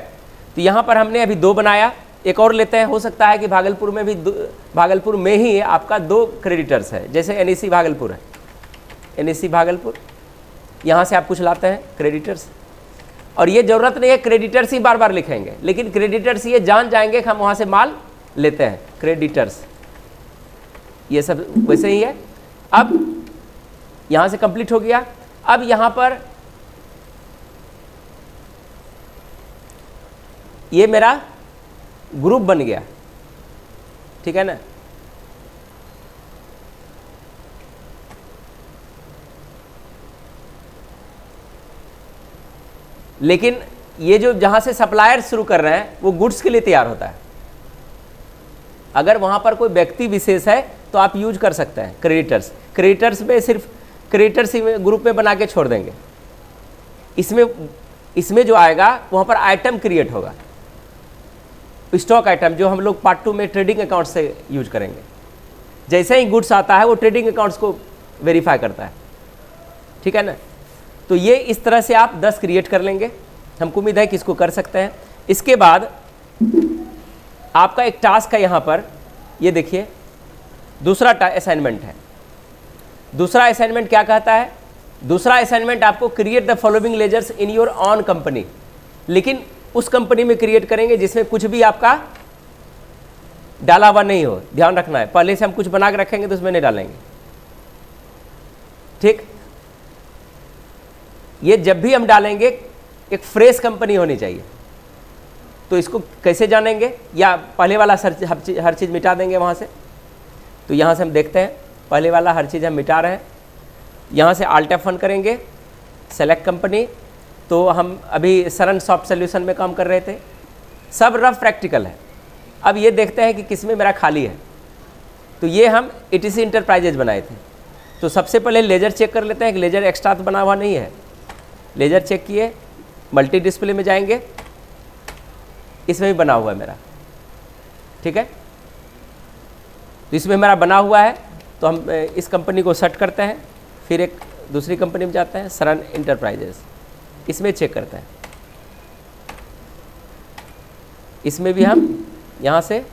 तो यहाँ पर हमने अभी 2 बनाया, एक और लेते हैं। हो सकता है कि भागलपुर में भी भागलपुर में ही आपका 2 क्रेडिटर्स है, जैसे NEC भागलपुर है, NEC भागलपुर, यहाँ से आप कुछ लाते हैं क्रेडिटर्स, और ये ज़रूरत नहीं है क्रेडिटर्स ही बार बार लिखेंगे, लेकिन क्रेडिटर्स ये जान जाएंगे कि हम वहाँ से माल लेते हैं, क्रेडिटर्स, ये सब वैसे ही है। अब यहाँ से कंप्लीट हो गया। अब यहाँ पर ये मेरा ग्रुप बन गया, ठीक है ना। लेकिन ये जो जहाँ से सप्लायर शुरू कर रहे हैं वो गुड्स के लिए तैयार होता है। अगर वहाँ पर कोई व्यक्ति विशेष है तो आप यूज कर सकते हैं क्रेडिटर्स में सिर्फ क्रेडिटर्स ही ग्रुप में बना के छोड़ देंगे। इसमें जो आएगा वहाँ पर आइटम क्रिएट होगा, स्टॉक आइटम, जो हम लोग पार्ट 2 में ट्रेडिंग अकाउंट से यूज करेंगे। जैसे ही गुड्स आता है वो ट्रेडिंग अकाउंट्स को वेरीफाई करता है, ठीक है ना। तो ये इस तरह से आप 10 क्रिएट कर लेंगे, हमको उम्मीद है कि इसको कर सकते हैं। इसके बाद आपका एक टास्क है यहाँ पर, ये देखिए दूसरा असाइनमेंट है। दूसरा असाइनमेंट क्या कहता है, दूसरा असाइनमेंट आपको create the following ledgers in your own company, लेकिन उस कंपनी में क्रिएट करेंगे जिसमें कुछ भी आपका डाला हुआ नहीं हो। ध्यान रखना है, पहले से हम कुछ बना के रखेंगे तो उसमें नहीं डालेंगे, ठीक। ये जब भी हम डालेंगे एक फ्रेश कंपनी होनी चाहिए। तो इसको कैसे जानेंगे, या पहले वाला हर चीज़ मिटा देंगे वहाँ से। तो यहाँ से हम देखते हैं, पहले वाला हर चीज़ हम मिटा रहे हैं। यहाँ से Alt F1 करेंगे, सेलेक्ट कंपनी। तो हम अभी सरन सॉफ्ट सोल्यूशन में काम कर रहे थे, सब रफ प्रैक्टिकल है। अब ये देखते हैं कि किस में मेरा खाली है। तो ये हम ETC इंटरप्राइजेज बनाए थे, तो सबसे पहले लेज़र चेक कर लेते हैं कि लेज़र एक्स्ट्रा तो बना हुआ नहीं है। लेज़र चेक किए, मल्टी डिस्प्ले में जाएंगे, इसमें भी बना हुआ है मेरा, ठीक है। तो इसमें मेरा बना हुआ है, तो हम इस कंपनी को सेट करते हैं, फिर एक दूसरी कंपनी में जाते हैं, सरन इंटरप्राइजेस, इसमें चेक करते हैं। इसमें भी हम यहाँ से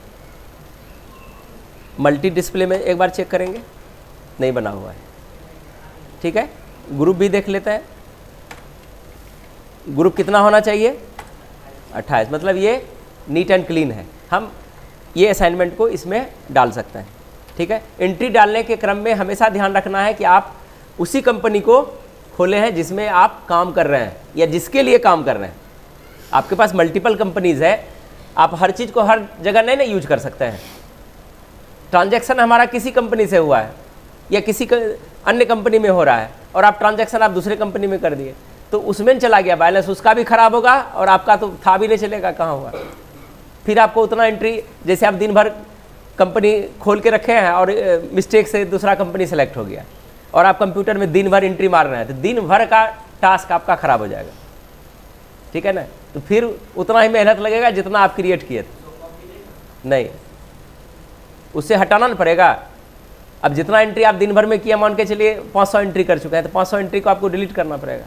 मल्टी डिस्प्ले में एक बार चेक करेंगे, नहीं बना हुआ है, ठीक है। ग्रुप भी देख लेते हैं, ग्रुप कितना होना चाहिए, 28, मतलब ये नीट एंड क्लीन है। हम ये असाइनमेंट को इसमें डाल सकते हैं, ठीक है। एंट्री डालने के क्रम में हमेशा ध्यान रखना है कि आप उसी कंपनी को खोले हैं जिसमें आप काम कर रहे हैं या जिसके लिए काम कर रहे हैं। आपके पास मल्टीपल कंपनीज है, आप हर चीज़ को हर जगह नहीं ना यूज कर सकते हैं। ट्रांजैक्शन हमारा किसी कंपनी से हुआ है या किसी अन्य कंपनी में हो रहा है, और आप ट्रांजैक्शन आप दूसरे कंपनी में कर दिए, तो उसमें चला गया बैलेंस, उसका भी खराब होगा और आपका तो था भी नहीं चलेगा कहाँ हुआ। फिर आपको उतना एंट्री, जैसे आप दिन भर कंपनी खोल के रखे हैं और मिस्टेक से दूसरा कंपनी सेलेक्ट हो गया और आप कंप्यूटर में दिन भर एंट्री मार रहे हैं, तो दिन भर का टास्क आपका खराब हो जाएगा, ठीक है ना। तो फिर उतना ही मेहनत लगेगा जितना आप क्रिएट किए थे, नहीं, उससे हटाना ना पड़ेगा। अब जितना एंट्री आप दिन भर में किया, मान के चलिए 500 एंट्री कर चुके हैं, तो 500 एंट्री को आपको डिलीट करना पड़ेगा,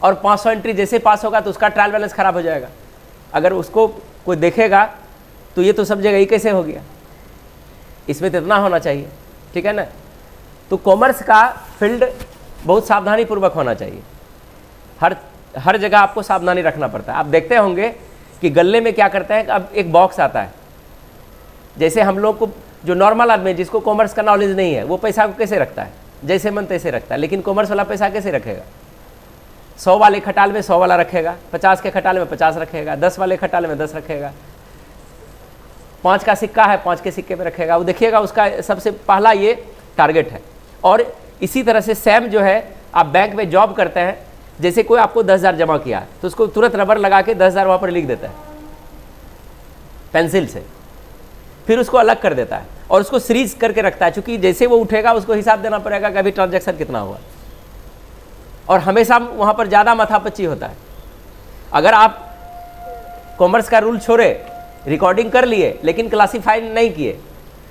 और 500 एंट्री जैसे पास होगा तो उसका ट्रायल बैलेंस खराब हो जाएगा। अगर उसको कोई देखेगा तो ये तो समझेगा ये कैसे हो गया, इसमें तो इतना होना चाहिए, ठीक है ना। तो कॉमर्स का फील्ड बहुत सावधानी पूर्वक होना चाहिए, हर जगह आपको सावधानी रखना पड़ता है। आप देखते होंगे कि गल्ले में क्या करते हैं, अब एक बॉक्स आता है, जैसे हम लोग को जो नॉर्मल आदमी जिसको कॉमर्स का नॉलेज नहीं है, वो पैसा को कैसे रखता है, जैसे मन तैसे रखता है, लेकिन कॉमर्स वाला पैसा कैसे रखेगा, 100 वाले खटाल में 100 वाला रखेगा, 50 के खटाल में 50 रखेगा, 10 वाले खटाल में 10 रखेगा, 5 का सिक्का है 5 के सिक्के में रखेगा। वो देखिएगा, उसका सबसे पहला ये टारगेट है। और इसी तरह से सेम जो है, आप बैंक में जॉब करते हैं, जैसे कोई आपको 10,000 जमा किया तो उसको तुरंत रबर लगा के 10,000 वहाँ पर लिख देता है पेंसिल से, फिर उसको अलग कर देता है और उसको सीरीज करके रखता है, क्योंकि जैसे वो उठेगा उसको हिसाब देना पड़ेगा कि अभी ट्रांजैक्शन कितना हुआ, और हमेशा वहाँ पर ज़्यादा माथापच्ची होता है। अगर आप कॉमर्स का रूल छोड़े, रिकॉर्डिंग कर लिए लेकिन क्लासीफाई नहीं किए,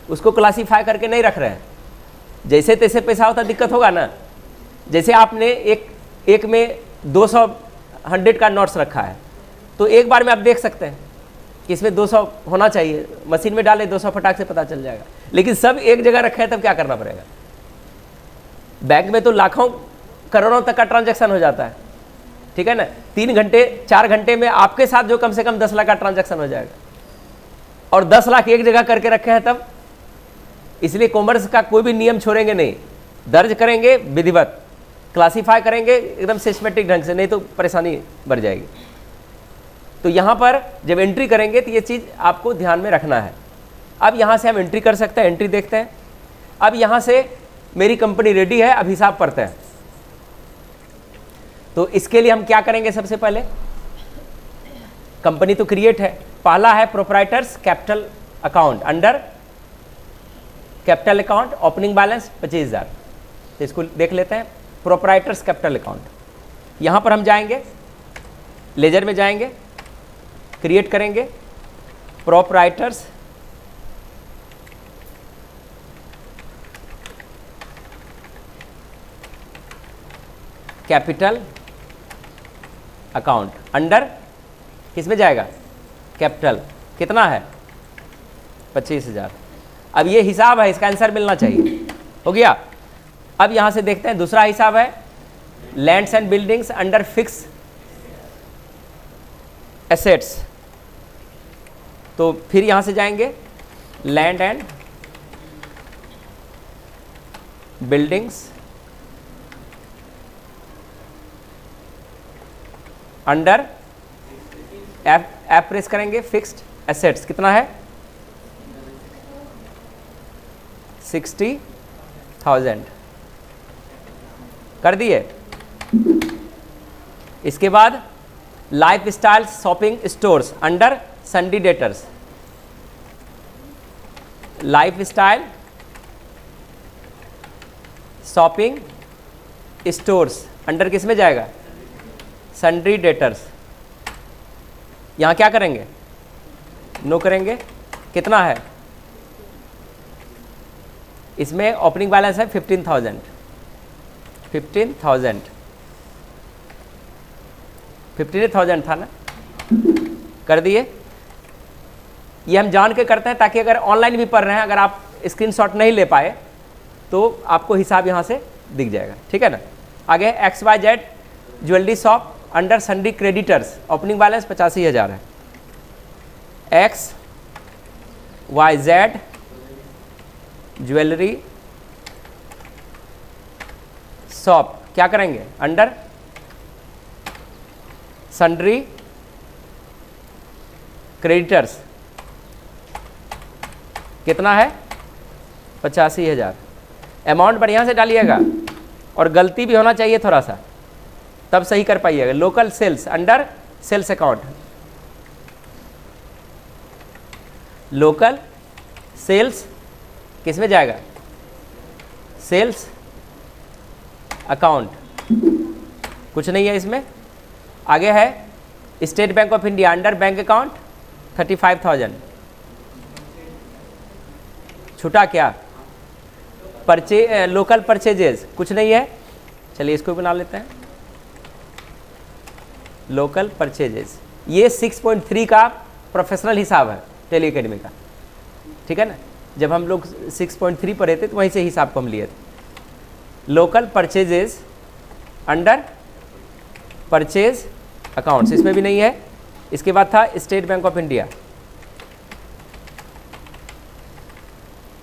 उसको क्लासीफाई करके नहीं रख रहे हैं, जैसे तैसे पैसा होता दिक्कत होगा ना। जैसे आपने एक में 200 100 का नोट्स रखा है, तो एक बार में आप देख सकते हैं कि इसमें 200 होना चाहिए, मशीन में डाले 200 फटाक से पता चल जाएगा, लेकिन सब एक जगह रखे हैं, तब क्या करना पड़ेगा। बैंक में तो लाखों करोड़ों तक का ट्रांजैक्शन हो जाता है, ठीक है ना। 3 घंटे 4 घंटे में आपके साथ जो कम से कम 10 लाख का ट्रांजैक्शन हो जाएगा, और 10 लाख एक जगह करके रखे हैं तब। इसलिए कॉमर्स का कोई भी नियम छोड़ेंगे नहीं, दर्ज करेंगे विधिवत, क्लासीफाई करेंगे एकदम सिस्टमेटिक ढंग से, नहीं तो परेशानी बढ़ जाएगी। तो यहाँ पर जब एंट्री करेंगे तो ये चीज़ आपको ध्यान में रखना है। अब यहाँ से हम एंट्री कर सकते हैं, एंट्री देखते हैं। अब यहाँ से मेरी कंपनी रेडी है, अब हिसाब पढ़ते हैं। तो इसके लिए हम क्या करेंगे, सबसे पहले कंपनी तो क्रिएट है, पहला है proprietors capital account, under capital account opening balance 25,000, तो इसको देख लेते हैं। प्रोप्राइटर्स कैपिटल अकाउंट, यहाँ पर हम जाएंगे, लेजर में जाएंगे, क्रिएट करेंगे प्रोप्राइटर्स कैपिटल अकाउंट, अंडर किस में जाएगा, कैपिटल, कितना है 25,000। अब ये हिसाब है, इसका आंसर मिलना चाहिए, हो गया। अब यहाँ से देखते हैं दूसरा हिसाब है lands and buildings under fix assets, तो फिर यहाँ से जाएंगे land and buildings under F press करेंगे, फिक्स्ड एसेट्स कितना है 60,000 कर दिए। इसके बाद lifestyle shopping stores under sundry debtors, lifestyle shopping stores under किस में जाएगा? Sundry debtors. यहाँ क्या करेंगे? नो करेंगे। कितना है इसमें? ओपनिंग बैलेंस है 15,000। 15,000 था ना, कर दिए। ये हम जान के करते हैं ताकि अगर ऑनलाइन भी पढ़ रहे हैं, अगर आप स्क्रीनशॉट नहीं ले पाए तो आपको हिसाब यहाँ से दिख जाएगा, ठीक है ना। आगे XYZ jewellery shop under sundry creditors, opening balance 85,000 है। XYZ ज्वेलरी शॉप क्या करेंगे? अंडर सन्ड्री क्रेडिटर्स कितना है? 85,000। अमाउंट बढ़िया से डालिएगा और गलती भी होना चाहिए थोड़ा सा, तब सही कर पाइएगा। Local sales under sales account, local sales किस में जाएगा? Sales account. कुछ नहीं है इसमें। आगे है State bank of India under bank account 35,000। छूटा क्या? लोकल परचेजेस कुछ नहीं है। चलिए इसको बना लेते हैं, लोकल परचेजेस। ये 6.3 का प्रोफेशनल हिसाब है टेली एकेडमी का, ठीक है ना। जब हम लोग 6.3 पढ़े थे तो वहीं से हिसाब को हम लिए थे। Local purchases under purchase accounts, इसमें भी नहीं है। इसके बाद था state bank of India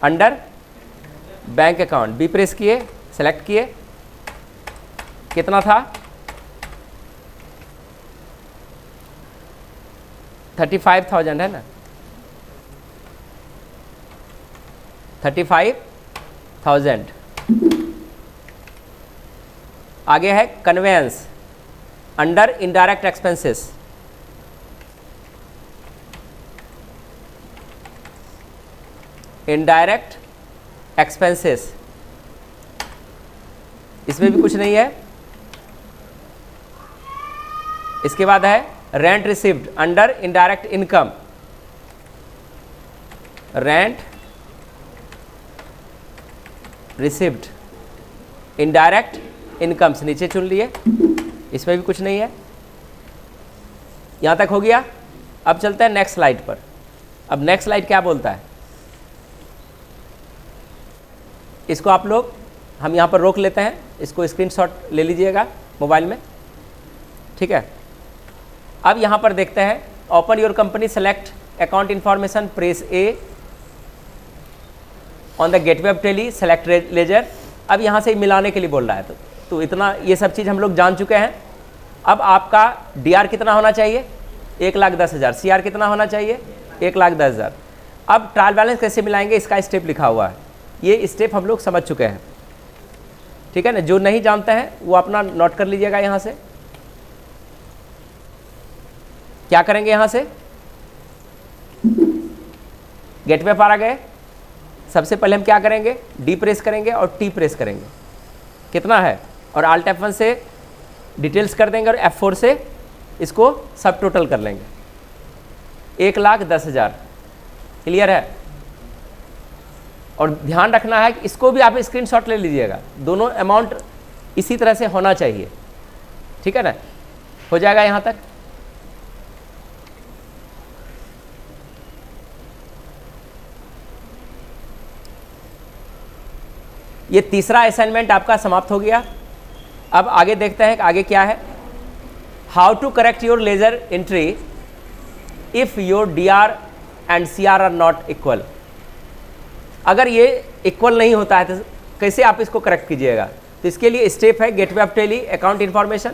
under bank account, B press किए, सेलेक्ट किए। कितना था? 35,000 है ना, 35,000। आगे है conveyance under indirect expenses, indirect expenses, इसमें भी कुछ नहीं है। इसके बाद है rent received under indirect income, rent received indirect income से नीचे चुन लिए, इसमें भी कुछ नहीं है। यहाँ तक हो गया। अब चलते हैं नेक्स्ट स्लाइड पर। अब नेक्स्ट स्लाइड क्या बोलता है, इसको आप लोग, हम यहाँ पर रोक लेते हैं, इसको स्क्रीनशॉट ले लीजिएगा मोबाइल में, ठीक है। अब यहाँ पर देखते हैं open your company, select account information, press A on the gateway of Tally, select ledger. अब यहाँ से मिलाने के लिए बोल रहा है, तो इतना ये सब चीज़ हम लोग जान चुके हैं। अब आपका DR कितना होना चाहिए? 1,10,000। CR कितना होना चाहिए? 1,10,000। अब ट्रायल बैलेंस कैसे मिलाएंगे, इसका स्टेप लिखा हुआ है। ये स्टेप हम लोग समझ चुके हैं, ठीक है ना। जो नहीं जानते हैं वो अपना नोट कर लीजिएगा। यहाँ से क्या करेंगे? यहाँ से गेटवे पर आ गए। सबसे पहले हम क्या करेंगे? D प्रेस करेंगे और T प्रेस करेंगे। कितना है? और Alt F1 से डिटेल्स कर देंगे और F4 से इसको सब टोटल कर लेंगे। 1,10,000 क्लियर है। और ध्यान रखना है कि इसको भी आप स्क्रीनशॉट ले लीजिएगा, दोनों अमाउंट इसी तरह से होना चाहिए, ठीक है ना। हो जाएगा यहाँ तक। ये तीसरा असाइनमेंट आपका समाप्त हो गया। अब आगे देखते हैं कि आगे क्या है। How to correct your ledger entry if your DR and CR are not equal. अगर ये इक्वल नहीं होता है तो कैसे आप इसको करेक्ट कीजिएगा? तो इसके लिए स्टेप है gateway of Tally, account information,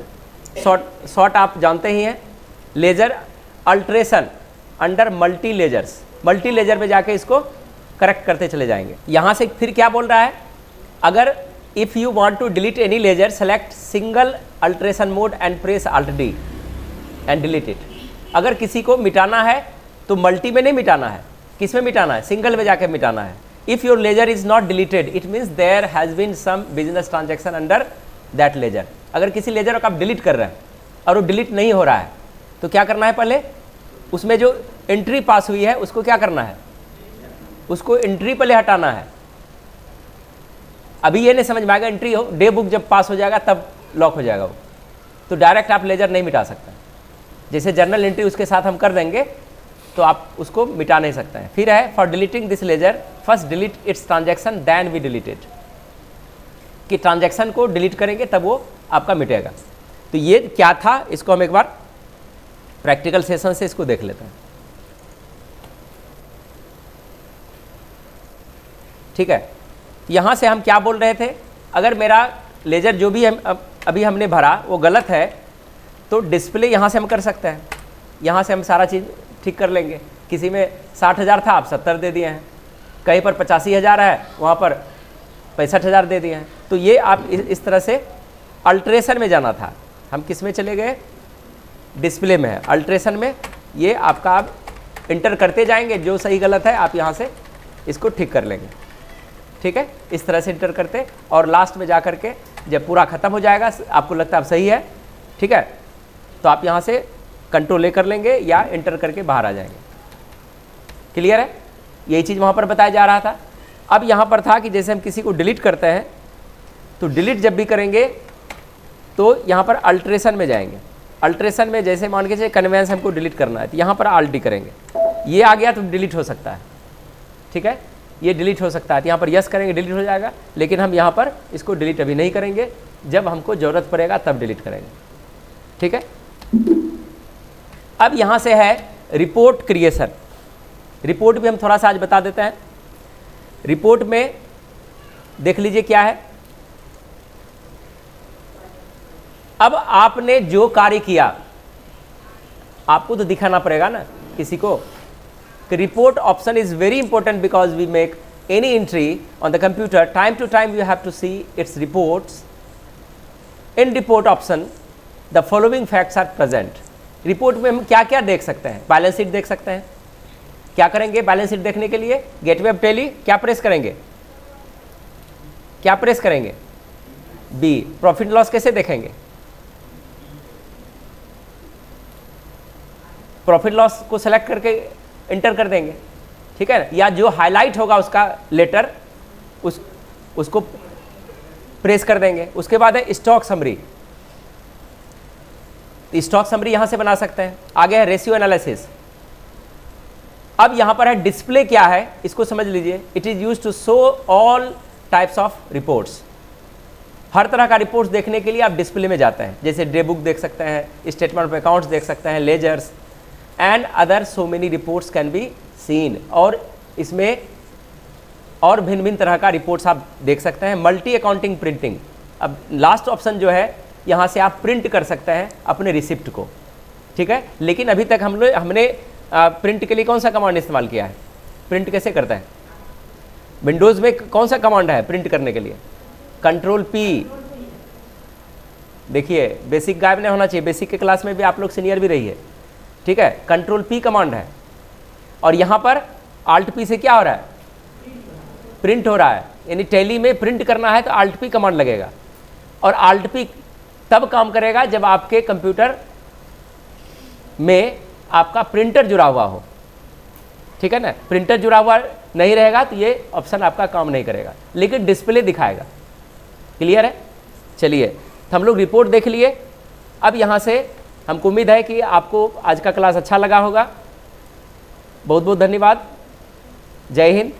short आप जानते ही हैं, ledger alteration under multi ledgers. Multi ledger में जाके इसको करेक्ट करते चले जाएंगे। यहाँ से फिर क्या बोल रहा है? अगर if you want to delete any ledger, select single alteration mode and press Alt D and delete it. अगर किसी को मिटाना है तो मल्टी में नहीं मिटाना है, किस में मिटाना है? सिंगल में जाके मिटाना है। If your ledger is not deleted, it means there has been some business transaction under that ledger. अगर किसी लेजर को आप डिलीट कर रहे हैं और वो डिलीट नहीं हो रहा है तो क्या करना है, पहले उसमें जो एंट्री पास हुई है उसको क्या करना है, उसको एंट्री पहले हटाना है। अभी ये नहीं समझ में आएगा, एंट्री हो, डे बुक जब पास हो जाएगा तब लॉक हो जाएगा वो, तो डायरेक्ट आप लेजर नहीं मिटा सकते। जैसे जर्नल एंट्री उसके साथ हम कर देंगे तो आप उसको मिटा नहीं सकते हैं। फिर है for deleting this ledger first delete its transaction then we delete it, कि ट्रांजैक्शन को डिलीट करेंगे तब वो आपका मिटेगा। तो ये क्या था, इसको हम एक बार प्रैक्टिकल सेशन से इसको देख लेते हैं। ठीक है, यहाँ से हम क्या बोल रहे थे, अगर मेरा लेजर जो भी अभी हमने भरा वो गलत है तो डिस्प्ले यहाँ से हम कर सकते हैं, यहाँ से हम सारा चीज़ ठीक कर लेंगे। किसी में 60,000 था, आप 70 दे दिए हैं, कहीं पर 85,000 है, वहाँ पर 65,000 दे दिए हैं। तो ये आप इस तरह से अल्ट्रेशन में जाना था, हम किस में चले गए, डिस्प्ले में है। अल्ट्रेशन में ये आपका आप इंटर करते जाएंगे, जो सही गलत है आप यहाँ से इसको ठीक कर लेंगे। ठीक है, इस तरह से इंटर करते और लास्ट में जा कर के जब पूरा ख़त्म हो जाएगा, आपको लगता है अब सही है, ठीक है, तो आप यहाँ से कंट्रोल ए कर लेंगे या इंटर करके बाहर आ जाएंगे। क्लियर है, यही चीज़ वहाँ पर बताया जा रहा था। अब यहाँ पर था कि जैसे हम किसी को डिलीट करते हैं तो डिलीट जब भी करेंगे तो यहाँ पर अल्ट्रेशन में जाएंगे। अल्ट्रेशन में जैसे मान के चलिए कन्वेंस हमको डिलीट करना है तो यहाँ पर आल्ट डी करेंगे, ये आ गया तो डिलीट हो सकता है। ठीक है, ये डिलीट हो सकता है, तो यहाँ पर यस करेंगे डिलीट हो जाएगा, लेकिन हम यहाँ पर इसको डिलीट अभी नहीं करेंगे, जब हमको ज़रूरत पड़ेगा तब डिलीट करेंगे। ठीक है, अब यहाँ से है रिपोर्ट क्रिएशन। रिपोर्ट भी हम थोड़ा सा आज बता देते हैं। रिपोर्ट में देख लीजिए क्या है, अब आपने जो कार्य किया आपको तो दिखाना पड़ेगा ना किसी को। Report option is very important because we make any entry on the computer, time to time you have to see its reports. In report option the following facts are present. Report में हम क्या क्या देख सकते हैं, balance sheet देख सकते हैं। क्या करेंगे बैलेंस शीट देखने के लिए, गेटवे ऑफ टैली क्या प्रेस करेंगे, क्या प्रेस करेंगे, बी। प्रॉफिट लॉस कैसे देखेंगे, प्रॉफिट लॉस को सेलेक्ट करके इंटर कर देंगे। ठीक है, या जो हाईलाइट होगा उसका लेटर उसको प्रेस कर देंगे। उसके बाद है स्टॉक समरी, स्टॉक समरी यहां से बना सकते हैं। आगे है रेशियो एनालिसिस। अब यहां पर है डिस्प्ले क्या है, इसको समझ लीजिए। It is used to show all types of reports. हर तरह का रिपोर्ट्स देखने के लिए आप डिस्प्ले में जाते हैं, जैसे डे बुक देख सकते हैं, स्टेटमेंट ऑफ अकाउंट्स देख सकते हैं, ledgers and other so many reports can be seen. और इसमें और भिन्न भिन्न तरह का रिपोर्ट्स आप देख सकते हैं। मल्टी अकाउंटिंग प्रिंटिंग, अब लास्ट ऑप्शन जो है यहाँ से आप प्रिंट कर सकते हैं अपने रिसिप्ट को। ठीक है, लेकिन अभी तक हमने प्रिंट के लिए कौन सा कमांड इस्तेमाल किया है, प्रिंट कैसे करते हैं, विंडोज़ में कौन सा कमांड है प्रिंट करने के लिए, कंट्रोल पी। देखिए बेसिक गायब नहीं होना चाहिए, बेसिक के क्लास में भी आप लोग सीनियर भी रही है। ठीक है, कंट्रोल पी कमांड है और यहाँ पर आल्ट पी से क्या हो रहा है, प्रिंट हो रहा है। यानी टैली में प्रिंट करना है तो आल्ट पी कमांड लगेगा, और आल्ट पी तब काम करेगा जब आपके कंप्यूटर में आपका प्रिंटर जुड़ा हुआ हो। ठीक है ना, प्रिंटर जुड़ा हुआ नहीं रहेगा तो ये ऑप्शन आपका काम नहीं करेगा, लेकिन डिस्प्ले दिखाएगा। क्लियर है, चलिए तो हम लोग रिपोर्ट देख लिए। अब यहाँ से हमको उम्मीद है कि आपको आज का क्लास अच्छा लगा होगा। बहुत बहुत धन्यवाद, जय हिंद।